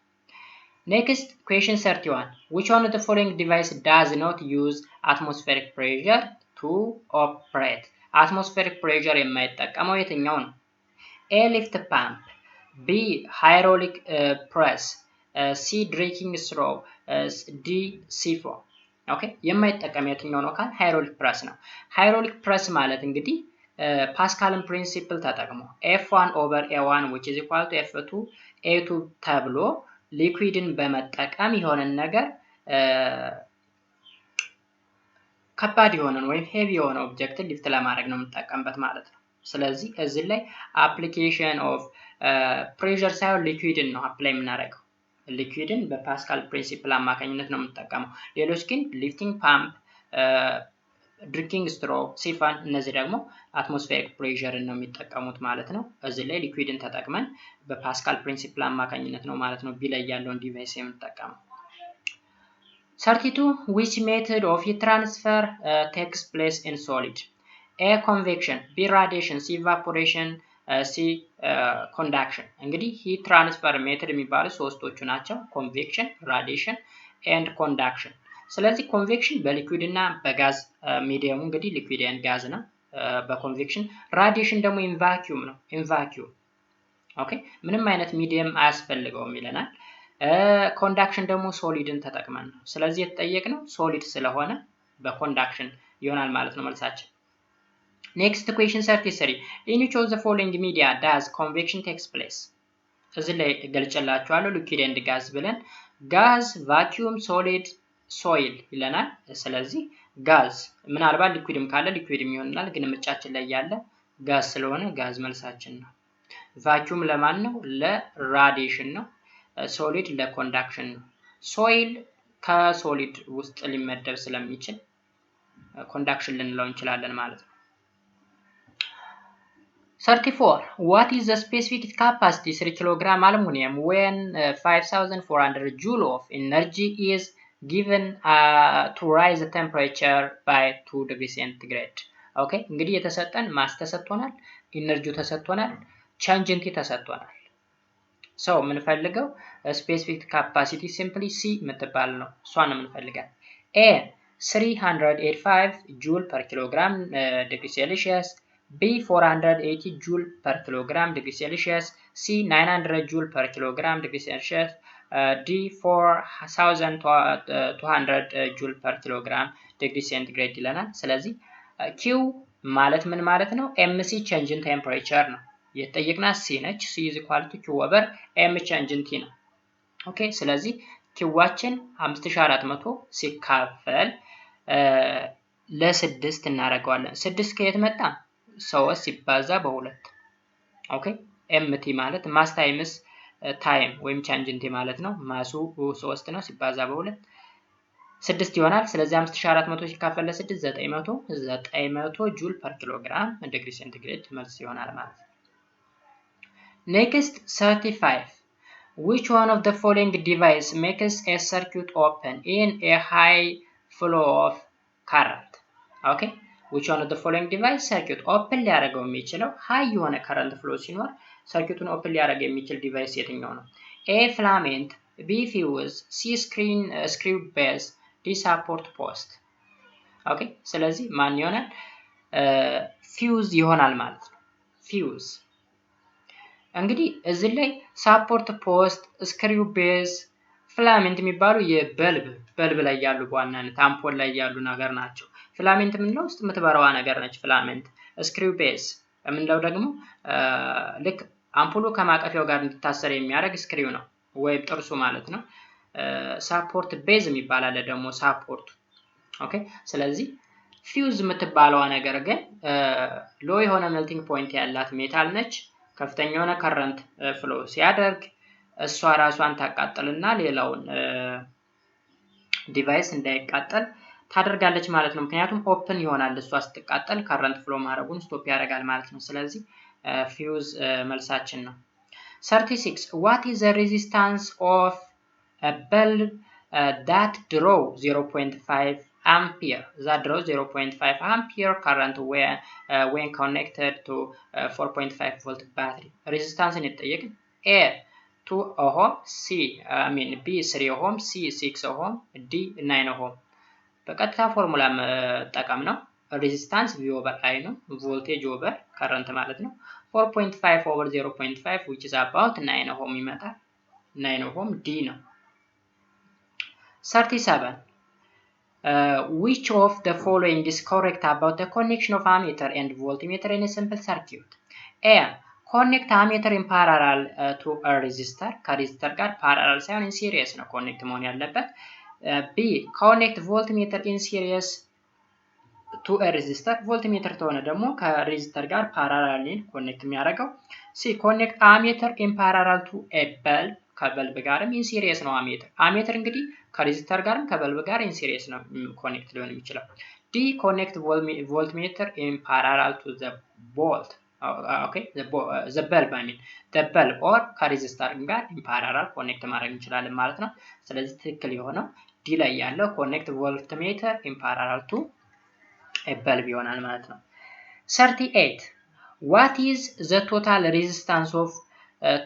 Next, question 31. Which one of the following device does not use atmospheric pressure to operate? Atmospheric pressure የማይጠቀመው የትኛው ነው? A. Lift pump, B. Hydraulic press, C. Drinking straw, D. ሲፎን። ኦኬ የማይጠቀም የትኛው ነው ካል ሃይድሮሊክ ፕረስ ነው። ሃይድሮሊክ ፕረስ ማለት እንግዲህ ፓስካልን ፕሪንሲፕል ተጠቅሞ F1 over A1 which is equal to F2 A2 ተብሎ ሊኩዊድን በመጠቀም የሆነን ነገር ከባድ የሆነን ወይም ሄቪ የሆነ ኦብጀክትን ሊፍት ለማድረግ ነው የምንጠቀምበት ማለት ነው። ስለዚህ እዚህ ላይ አፕሊኬሽን ኦፍ ፕሬሸር ሳይሆን ሊኩዊድን ነው አፕላይ የምናደርገው። ሊኩዊድን በፓስካል ፕሪንሲፕል አማካኝነት ነው የምንጠቀመው። ሌሎች ግን ሊፍቲንግ ፓምፕ፣ ድሪንኪንግ ስትሮ፣ ሲፋን እነዚህ ደግሞ አትሞስፌሪክ ፕሬሸርን ነው የሚጠቀሙት ማለት ነው። እዚህ ላይ ሊኩዊድን ተጠቅመን በፓስካል ፕሪንሲፕል አማካኝነት ነው ማለት ነው ቢ ላይ ያለውን ዲቫይስ የምንጠቀመው። 32 which method of heat transfer takes place in solid? A. convection, B. radiation, C. evaporation, C. conduction። እንግዲህ ሂት ትራንስፈር ሜተድ የሚባሉ ሶስቶቹ ናቸው፣ ኮንቬክሽን፣ ራዲዬሽን ኤንድ ኮንዳክሽን። ስለዚህ ኮንቬክሽን በሊኩዊድ እና በጋዝ ሚዲየሙ እንግዲህ ሊኩዊድ ኤንድ ጋዝ ነው በኮንቬክሽን። ራዲዬሽን ደግሞ ኢንቫኪዩም ነው፣ ኢንቫኪዩም ኦኬ ምንም አይነት ሚዲየም አያስፈልገውም ይለናል። ኮንዳክሽን ደግሞ ሶሊድን ተጠቅመን ነው። ስለዚህ የተጠየቅነው ሶሊድ ስለሆነ በኮንዳክሽን ይሆናል ማለት ነው መልሳችን። ኔክስት ኩዌሽን 33 in which of the following media does convection takes place? እዚህ ላይ ገልጨላችኋለሁ ሊኩዊድ ኤንድ ጋዝ ብለን ጋዝ፣ ቫኪዩም፣ ሶሊድ፣ ሶይል ይለናል። ስለዚህ ጋዝ ምናልባት ሊኩዊድም ካለ ሊኩዊድም ይሆናል፣ ግን ምርጫችን ላይ ያለ ጋዝ ስለሆነ ጋዝ መልሳችን ነው። ቫኪዩም ለማን ነው? ለራዲዬሽን ነው። ሶሊድ ለኮንዳክሽን ነው። ሶይል ከሶሊድ ውስጥ ሊመደብ ስለሚችል ኮንዳክሽን ልንለው እንችላለን ማለት ነው። 34 what is the specific capacity 3 kg aluminum when 5400 joule of energy is given to rise the temperature by 2 degrees centigrade? ኦኬ እንግዲህ የተሰጠን ማስ ተሰጥቶናል፣ ኢነርጂው ተሰጥቶናል፣ ቻንጅንቲ ተሰጥቶናል። ሶ የምንፈልገው ስፔሲፊክ ካፓሲቲ ሲምፕሊ ሲ የምትባል ነው፣ እሷን የምንፈልጋት። ኤ 385 ጁል ፐር ኪሎግራም ዲግሪ ሴልሺየስ፣ B 480 joule per kilogram degree Celsius, C 900 joule per kilogram degree Celsius, D 4200 joule per kilogram degree centigrade ይለናል። ስለዚህ Q ማለት ምን ማለት ነው? MC change in temperature ነው። የተጠየቅናት C ነች። C is equal to Q over M change in T ነው። ኦኬ ስለዚህ ኪዋችን 5400 ሲካፈል ለ6 እናደርገዋለን። 6 ከየት መጣ? 3 ሲባዛ በ2 ኦኬ ኤምቲ ማለት ማስ ታይምስ ታይም ወይም ቻንጅንቲ ማለት ነው። ማሱ 3 ነው ሲባዛ በ2 6 ይሆናል። ስለዚህ 5400 ሲካፈል ለ6 900 ጁል ፐር ኪሎግራም ዲግሪ ሴንቲግሬድ መልስ ይሆናል ማለት ነው። ኔክስት 35 which one of the following device makes a circuit open in a high flow of current? okay which one of the following device circuit open ሊያደርገው የሚችለው ሃይ የሆነ current flow ሲኖር ሰርኪዩቱን ኦፕን ሊያደርግ የሚችል ዲቫይስ የትኛው ነው? A filament, B fuse, C screw base, D support post። ኦኬ ስለዚህ ማን ይሆናል? ፊውዝ ይሆናል ማለት ነው። ፊውዝ እንግዲህ እዚህ ላይ ሳፖርት ፖስት፣ ስክሪው ቤዝ፣ ፍላሜንት የሚባሉ የበልብ ላይ ያሉ በዋናነት አምፖል ላይ ያሉ ነገር ናቸው። ፍላሜንት የምንለው ውስጥ የምትበራዋ ነገር ነች ፍላሜንት። ስክሪው ቤዝ የምንለው ደግሞ ልክ አምፖሉ ከማቀፊያው ጋር እንዲታሰር የሚያደርግ ስክሪው ነው ወይም ጥርሱ ማለት ነው። ሳፖርት ቤዝ የሚባል አለ ደግሞ ሳፖርት። ኦኬ ስለዚህ ፊውዝ የምትባለዋ ነገር ግን ሎ የሆነ ሜልቲንግ ፖይንት ያላት ሜታል ነች። ከፍተኛ የሆነ ከረንት ፍሎ ሲያደርግ እሷ ራሷን ታቃጥልና ሌላውን ዲቫይስ እንዳይቃጠል ታደርጋለች ማለት ነው። ምክንያቱም ኦፕን ይሆናል እሷ ስትቃጠል ከረንት ፍሎ ማድረጉን ስቶፕ ያደርጋል ማለት ነው። ስለዚህ ፊውዝ መልሳችን ነው። 36 what is the resistance of a bulb that draw 0.5 ampere that draws 0.5 ampere current when connected to 4.5 volt battery resistance እንጠየቅ a 2 ohm c b 3 ohm c 6 ohm d 9 ohm በቀጥታ ፎርሙላ መጠቀም ነው። ሬዚስታንስ V over I ነው፣ ቮልቴጅ ኦቨር ከረንት ማለት ነው። 4.5 over 0.5 which is about 9 ohm ይመጣል። 9 ohm D ነው። 37 which of the following is correct about the connection of ammeter and voltmeter in a simple circuit? A connect ammeter in parallel to a resistor ከሬዚስተር ጋር parallel ሳይሆን in series ነው ኮኔክት መሆን ያለበት። B connect voltmeter in series to a resistor voltmeter ተሆነ ደግሞ ከሬዚስተር ጋር ፓራላሊ ኮኔክት የሚያደርገው። C connect ammeter in parallel to a bulb ከበልብ ጋርም in series ነው አሜተር እንግዲህ ከሬዚስተር ጋርም ከበልብ ጋር in series ነው ኮኔክት ሊሆን የሚችለው። D connect voltmeter in parallel to the volt okay the bulb I mean the bulb or ከሬዚስተር ጋር in parallel ኮኔክት ማድረግ እንችላለን ማለት ነው። ስለዚህ ትክክል የሆነው D ላይ ያለው connect voltmeter in parallel to a bulb ይሆናል ማለት ነው። 38 what is the total resistance of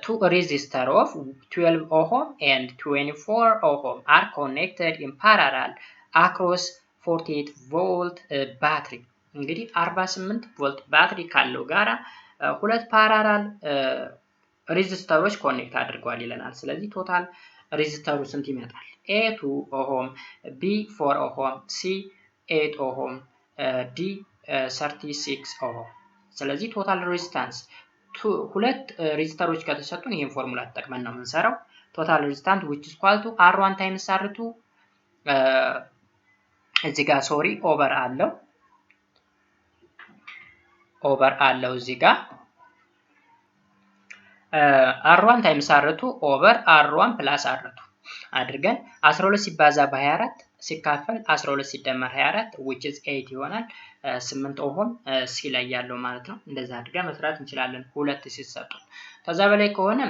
two resistors of 12 ohm and 24 ohm are connected in parallel across 48 volt battery እንግዲህ 48 ቮልት ባትሪ ካለው ጋራ ሁለት ፓራላል ሬዚስተሮች ኮኔክት አድርገዋል ይለናል። ስለዚህ ቶታል ሬዚስተሩ ስንት ይመጣል? A 2 ohm B 4 ohm C 8 ohm D 36 ohm ስለዚህ ቶታል ሬዚስታንስ ሁለት ሬዚስተሮች ከተሰጡን ይሄን ፎርሙላ ተጠቅመን ነው የምንሰራው። ቶታል ሬዚስታንስ which is equal to R1 times R2 እዚህ ጋር ሶሪ ኦቨር አለው እዚህ ጋር R1 times R2 ኦቨር R1 plus R2 አድርገን 12 ሲባዛ በ24 ሲካፈል 12 ሲደመር 24 which is 8 ይሆናል። 8 ኦሆም ሲ ላይ ያለው ማለት ነው። እንደዛ አድርገን መስራት እንችላለን ሁለት ሲሰጡን። ከዛ በላይ ከሆነ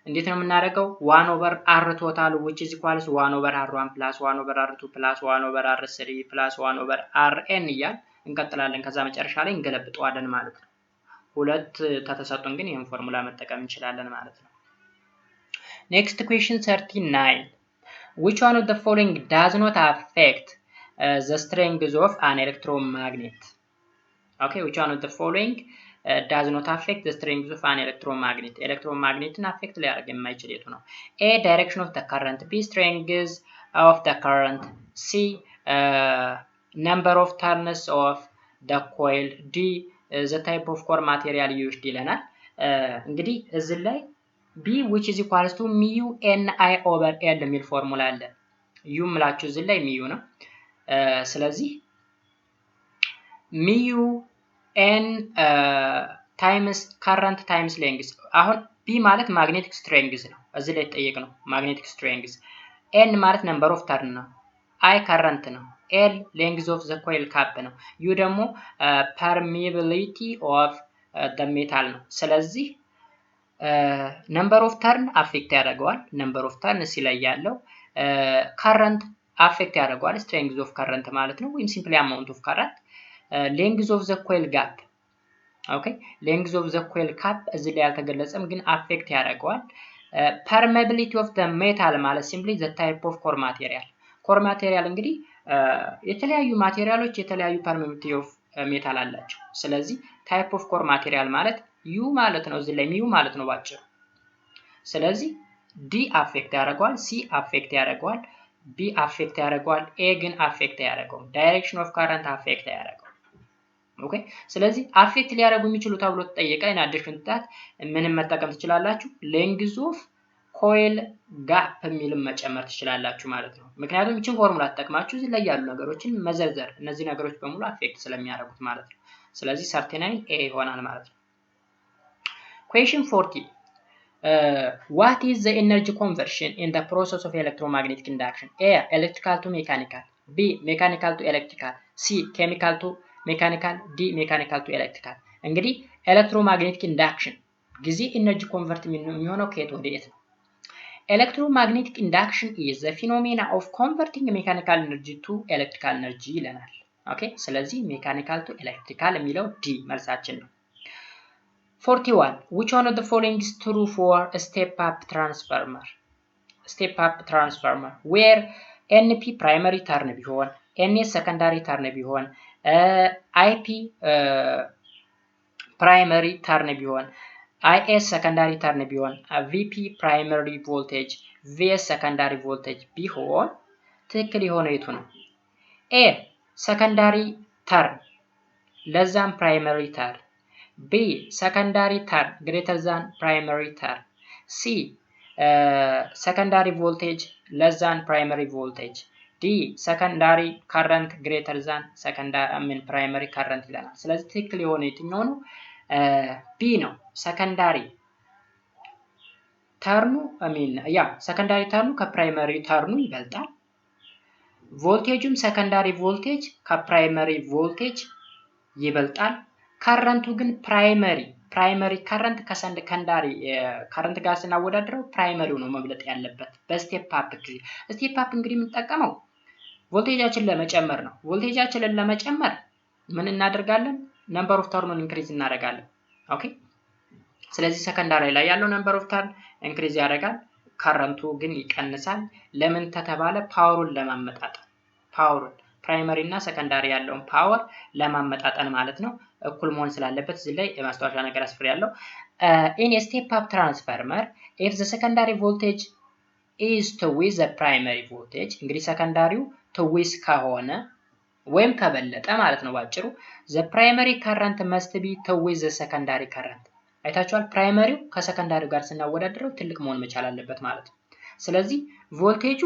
እንዴት ነው የምናደርገው? 1 over R total which is equals 1 over R1 plus 1 over R2 plus 1 over R3 plus 1 over Rn እያል እንቀጥላለን። ከዛ መጨረሻ ላይ እንገለብጠዋለን ማለት ነው። ሁለት ተተሰጡን ግን ይሄን ፎርሙላ መጠቀም እንችላለን ማለት ነው። Next question 39 which one of the following does not affect the strength of an electromagnet? Okay, which one of the following does not affect the strength of an electromagnet? Electromagneትን affect ሊያደርግ የማይችል የቱ ነው? A direction of the current, B strength of the current, C number of turns of the coil, D the type of core material used ይለናል። እንግዲህ እዚህ ላይ B which is equals to mu ni over L የሚል ፎርሙላ አለ። u ምላችሁ እዚህ ላይ mu ነው። ስለዚህ mu n times current times length አሁን B ማለት magnetic strength ነው። እዚህ ላይ ተጠየቅ ነው magnetic strength። n ማለት number of turn ነው። I current ነው። L length of the coil cap ነው። u ደግሞ permeability of the metal ነው። ስለዚህ number of turn affect ያደርገዋል። number of turn እዚህ ላይ ያለው current affect ያደርገዋል። strength of current ማለት ነው ወይም simply amount of current length of the coil gap okay length of the coil cap እዚህ ላይ ያልተገለጸም ግን affect ያደርገዋል። permeability of the metal ማለት simply the type of core material core material እንግዲህ የተለያዩ ማቴሪያሎች የተለያዩ permeability of metal አላቸው። ስለዚህ type of core material ማለት u ማለት ነው። እዚህ ላይ mu ማለት ነው ባጭሩ። ስለዚህ D affect ያደርገዋል፣ C affect ያደርገዋል፣ B affect ያደርገዋል፣ A ግን affect ያደርገዋል። direction of current affect ያደርገዋል። ኦኬ ስለዚህ affect ሊያደርጉ የሚችሉ ተብሎ ተጠየቀ። in addition to that ምንም መጠቀም ትችላላችሁ length of coil gap የሚልም መጨመር ትችላላችሁ ማለት ነው። ምክንያቱም እቺን ፎርሙላ ተጠቅማችሁ እዚህ ላይ ያሉ ነገሮችን መዘርዘር እነዚህ ነገሮች በሙሉ affect ስለሚያደርጉት ማለት ነው። ስለዚህ 39 A ይሆናል ማለት ነው። Question 40 what is the energy conversion in the process of electromagnetic induction? A. Electrical to mechanical. B. Mechanical to electrical. C. Chemical to mechanical. D. Mechanical to electrical. እንግዲህ ኤሌክትሮማግኔቲክ ኢንዳክሽን ጊዜ ኤነርጂ ኮንቨርት የሚሆነው ከየት ወደ የት ነው? ኤሌክትሮማግኔቲክ ኢንዳክሽን is the phenomena of converting mechanical energy to electrical energy ይለናል። ኦኬ ስለዚህ ሜካኒካል ቱ ኤሌክትሪካል የሚለው ዲ መልሳችን ነው። 41 which one of the following is true for a step up transformer? Step up transformer where NP primary turn ቢሆን NS secondary turn ቢሆን IP primary turn ቢሆን IS secondary turn ቢሆን VP primary voltage VS secondary voltage ቢሆን ትክክል የሆነው የቱ ነው? A secondary turn less than primary turn. B secondary turn greater than primary turn. C secondary voltage less than primary voltage. D secondary current greater than primary current ይላል። ስለዚህ ትክክል የሆነ የትኛው ነው? B ነው። ሰከንዳሪ ተርኑ ሰከንዳሪ ተርኑ ከፕራይመሪ ተርኑ ይበልጣል። ቮልቴጁም ሰከንዳሪ ቮልቴጅ ከፕራይመሪ ቮልቴጅ ይበልጣል። ከረንቱ ግን ፕራይመሪ ከረንት ከሰከንዳሪ ከረንት ጋር ስናወዳድረው ፕራይመሪው ነው መብለጥ ያለበት በስቴፕ አፕ ጊዜ። ስቴፕ አፕ እንግዲህ የምንጠቀመው ቮልቴጃችንን ለመጨመር ነው። ቮልቴጃችንን ለመጨመር ምን እናደርጋለን? ነምበር ኦፍ ተርኑን ኢንክሪዝ እናደርጋለን። ኦኬ ስለዚህ ሰከንዳሪ ላይ ያለው ነምበር ኦፍ ተርን ኢንክሪዝ ያደርጋል፣ ከረንቱ ግን ይቀንሳል። ለምን ተተባለ? ፓወሩን ለማመጣጠን ፓወሩን ፕራይመሪ እና ሰከንዳሪ ያለውን ፓወር ለማመጣጠን ማለት ነው። እኩል መሆን ስላለበት እዚህ ላይ ማስታወሻ ነገር አስፍሬያለሁ። in a step up transformer if the secondary voltage is to with the primary voltage እንግዲህ ሰከንዳሪው to with ከሆነ ወይም ከበለጠ ማለት ነው ባጭሩ the primary current must be to with the secondary current። አይታችኋል? ፕራይመሪው ከሰከንዳሪው ጋር ስናወዳድረው ትልቅ መሆን መቻል አለበት ማለት ነው። ስለዚህ ቮልቴጁ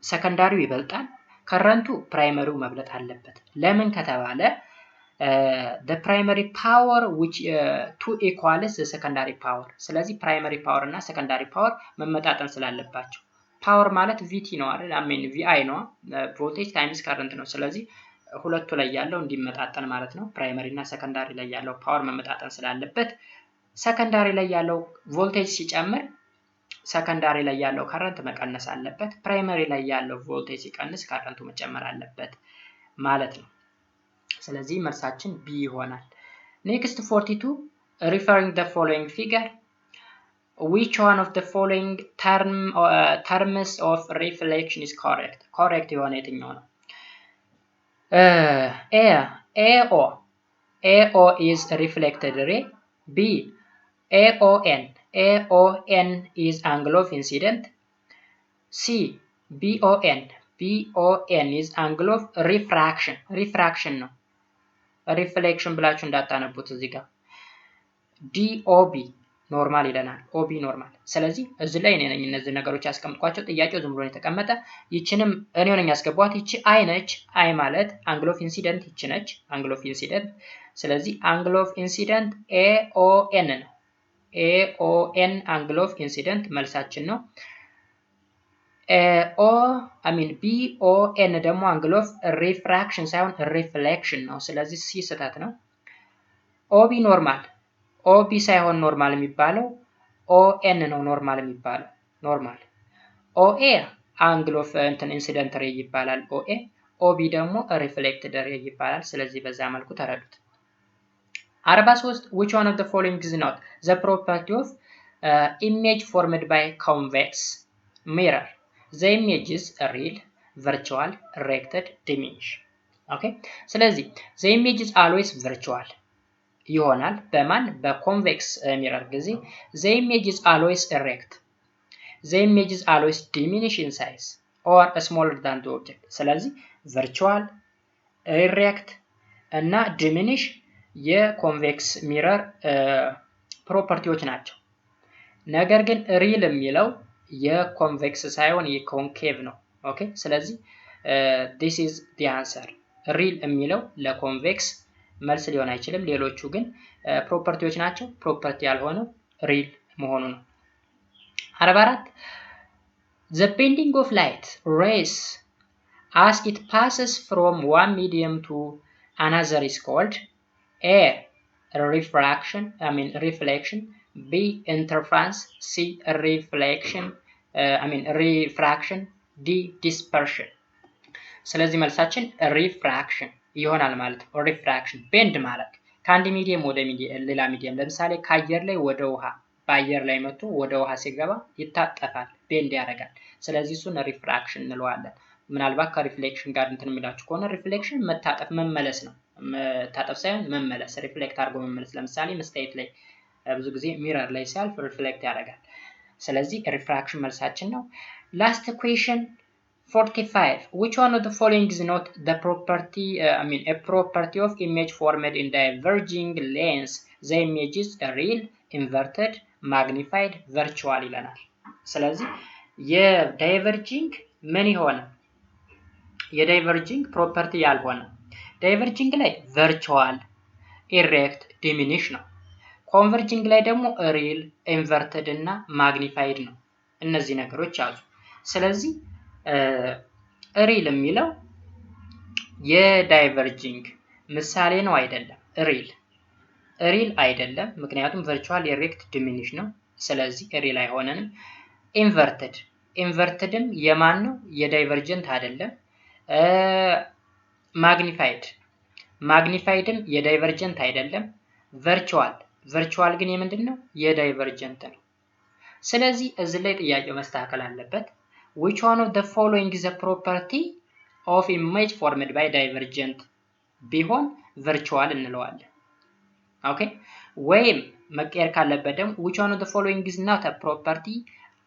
ሰከንዳሪው ይበልጣል፣ ከረንቱ ፕራይመሪው መብለጥ አለበት። ለምን ከተባለ the primary power which to equals the secondary power። ስለዚህ ፕራይመሪ ፓወር እና ሰከንዳሪ ፓወር መመጣጠን ስላለባቸው ፓወር ማለት VT ነው አይደል? VI ነው ቮልቴጅ ታይምስ ከረንት ነው። ስለዚህ ሁለቱ ላይ ያለው እንዲመጣጠን ማለት ነው። ፕራይመሪ እና ሰከንዳሪ ላይ ያለው ፓወር መመጣጠን ስላለበት ሰከንዳሪ ላይ ያለው ቮልቴጅ ሲጨምር ሰከንዳሪ ላይ ያለው ከረንት መቀነስ አለበት። ፕራይመሪ ላይ ያለው ቮልቴጅ ሲቀንስ ከረንቱ መጨመር አለበት ማለት ነው። ስለዚህ መልሳችን ቢ ይሆናል። ኔክስት 42 referring the following figure which one of the following terms of reflection is correct? correct የሆነ የትኛው ነው? AO is reflected ray. B AON is angle of incident. C BON is angle of refraction ነው። ሪፍሌክሽን ብላችሁ እንዳታነቡት እዚህ ጋር። DOB ኖርማል ይለናል። OB ኖርማል። ስለዚህ እዚህ ላይ እኔ ነኝ እነዚህ ነገሮች ያስቀምጥኳቸው። ጥያቄው ዝም ብሎ ነው የተቀመጠ። ይችንም እኔ ነኝ ያስገቧት። ይቺ አይ ነች። አይ ማለት አንግል ኦፍ ኢንሲደንት ይቺ ነች። አንግል ኦፍ ኢንሲደንት። ስለዚህ አንግል ኦፍ ኢንሲደንት AON ነው። AON አንግል ኦፍ ኢንሲደንት መልሳችን ነው። BON ደግሞ አንግል ኦፍ ሪፍራክሽን ሳይሆን ሪፍሌክሽን ነው። ስለዚህ ሲ ስህተት ነው። OB ኖርማል። OB ሳይሆን ኖርማል የሚባለው ON ነው ኖርማል የሚባለው ኖርማል። OA አንግል ኦፍ ኢንሲደንት ሬይ ይባላል OA። OB ደግሞ ሪፍሌክትድ ሬይ ይባላል። ስለዚህ በዛ መልኩ ተረዱት። 43 which one of the following is not the property of image formed by convex mirror? The image is real, virtual, rected, diminish. Okay? ስለዚህ the image is always virtual ይሆናል በማን? በኮንቬክስ ሚረር ጊዜ the image is always erect. The image is always diminish in size or smaller than the object. ስለዚህ virtual, erect እና diminish የኮንቬክስ ሚረር ፕሮፐርቲዎች ናቸው። ነገር ግን ሪል የሚለው የኮንቬክስ ሳይሆን የኮንኬቭ ነው። ኦኬ ስለዚህ this is the answer። ሪል የሚለው ለኮንቬክስ መልስ ሊሆን አይችልም። ሌሎቹ ግን ፕሮፐርቲዎች ናቸው። ፕሮፐርቲ ያልሆነው ሪል መሆኑ ነው። 44 The bending of light rays as it passes from one medium to another is called A. reflection, B. interference, C. refraction, D. dispersion. ስለዚህ መልሳችን ሪፍራክሽን ይሆናል ማለት ነው። ሪፍራክሽን ቤንድ ማለት ከአንድ ሚዲየም ወደ ሌላ ሚዲየም፣ ለምሳሌ ከአየር ላይ ወደ ውሃ፣ በአየር ላይ መጥቶ ወደ ውሃ ሲገባ ይታጠፋል፣ ቤንድ ያደርጋል። ስለዚህ እሱን ሪፍራክሽን እንለዋለን። ምናልባት ከሪፍሌክሽን ጋር እንትን የሚላችሁ ከሆነ ሪፍሌክሽን መታጠፍ መመለስ ነው። መታጠፍ ሳይሆን መመለስ፣ ሪፍሌክት አድርጎ መመለስ። ለምሳሌ መስታየት ላይ ብዙ ጊዜ ሚረር ላይ ሲያልፍ ሪፍሌክት ያደርጋል። ስለዚህ ሪፍራክሽን መልሳችን ነው። ላስት ኩዌሽን 45 which one of the following is not the property a property of image formed in diverging lens? The image is real, inverted, magnified, virtual ይለናል። ስለዚህ የዳይቨርጂንግ ምን ይሆነ? የዳይቨርጂንግ ፕሮፐርቲ ያልሆነ ዳይቨርጂንግ ላይ ቨርቹዋል፣ ኢሬክት፣ ዲሚኒሽ ነው። ኮንቨርጂንግ ላይ ደግሞ ሪል፣ ኢንቨርትድ እና ማግኒፋይድ ነው። እነዚህ ነገሮች ያዙ። ስለዚህ ሪል የሚለው የዳይቨርጂንግ ምሳሌ ነው አይደለም? ሪል አይደለም፣ ምክንያቱም ቨርቹዋል፣ ኢሬክት፣ ዲሚኒሽ ነው። ስለዚህ ሪል አይሆነንም። ኢንቨርትድም የማን ነው? የዳይቨርጀንት አይደለም። ማግኒፋይድም የዳይቨርጀንት አይደለም። ቨርቹዋል ግን የምንድን ነው? የዳይቨርጀንት ነው። ስለዚህ እዚህ ላይ ጥያቄው መስተካከል አለበት። which one of the following is a property of image formed by divergent ቢሆን ቨርቹዋል እንለዋለን። ኦኬ። ወይም መቀየር ካለበት ደግሞ which one of the following is not a property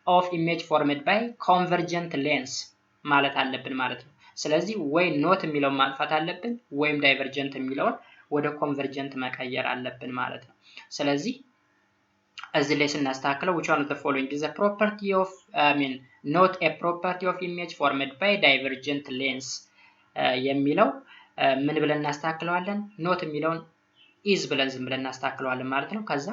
of image formed by convergent lens ማለት አለብን ማለት ነው። ስለዚህ ወይ ኖት የሚለውን ማጥፋት አለብን፣ ወይም ዳይቨርጀንት የሚለውን ወደ ኮንቨርጀንት መቀየር አለብን ማለት ነው። ስለዚህ እዚህ ላይ ስናስተካክለው which one of the following is a property of not a property of image formed by divergent lens የሚለው ምን ብለን እናስተካክለዋለን? ኖት የሚለውን is ብለን ዝም ብለን እናስተካክለዋለን ማለት ነው። ከዛ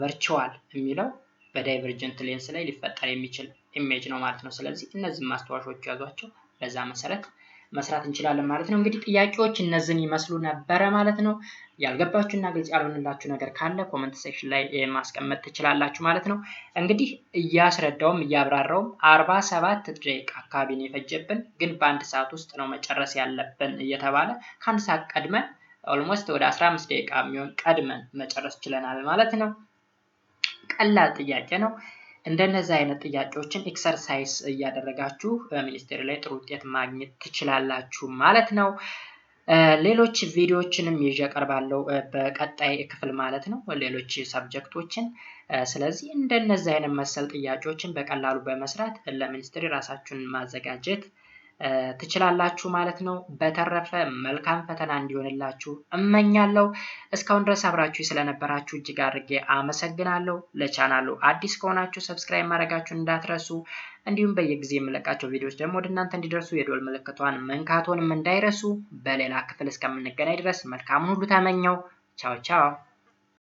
ቨርቹዋል የሚለው በዳይቨርጀንት ሌንስ ላይ ሊፈጠር የሚችል ኢሜጅ ነው ማለት ነው። ስለዚህ እነዚህ ማስተዋሾች ያዟቸው፣ በዛ መሰረት መስራት እንችላለን ማለት ነው። እንግዲህ ጥያቄዎች እነዚህን ይመስሉ ነበረ ማለት ነው። ያልገባችሁና ግልጽ ያልሆነላችሁ ነገር ካለ ኮሜንት ሴክሽን ላይ ማስቀመጥ ትችላላችሁ ማለት ነው። እንግዲህ እያስረዳውም እያብራራውም 47 ደቂቃ አካባቢ ነው የፈጀብን፣ ግን በአንድ ሰዓት ውስጥ ነው መጨረስ ያለብን እየተባለ ከአንድ ሰዓት ቀድመን ኦልሞስት ወደ 15 ደቂቃ የሚሆን ቀድመን መጨረስ ችለናል ማለት ነው። ቀላል ጥያቄ ነው። እንደነዚህ አይነት ጥያቄዎችን ኤክሰርሳይዝ እያደረጋችሁ ሚኒስቴር ላይ ጥሩ ውጤት ማግኘት ትችላላችሁ ማለት ነው። ሌሎች ቪዲዮዎችንም ይዤ ቀርባለሁ በቀጣይ ክፍል ማለት ነው፣ ሌሎች ሰብጀክቶችን። ስለዚህ እንደነዚህ አይነት መሰል ጥያቄዎችን በቀላሉ በመስራት ለሚኒስቴር ራሳችሁን ማዘጋጀት ትችላላችሁ ማለት ነው። በተረፈ መልካም ፈተና እንዲሆንላችሁ እመኛለሁ። እስካሁን ድረስ አብራችሁ ስለነበራችሁ እጅግ አድርጌ አመሰግናለሁ። ለቻናሉ አዲስ ከሆናችሁ ሰብስክራይብ ማድረጋችሁን እንዳትረሱ፣ እንዲሁም በየጊዜው የምለቃቸው ቪዲዮዎች ደግሞ ወደ እናንተ እንዲደርሱ የደወል ምልክቷን መንካቶንም እንዳይረሱ። በሌላ ክፍል እስከምንገናኝ ድረስ መልካሙን ሁሉ ተመኘው። ቻው ቻው።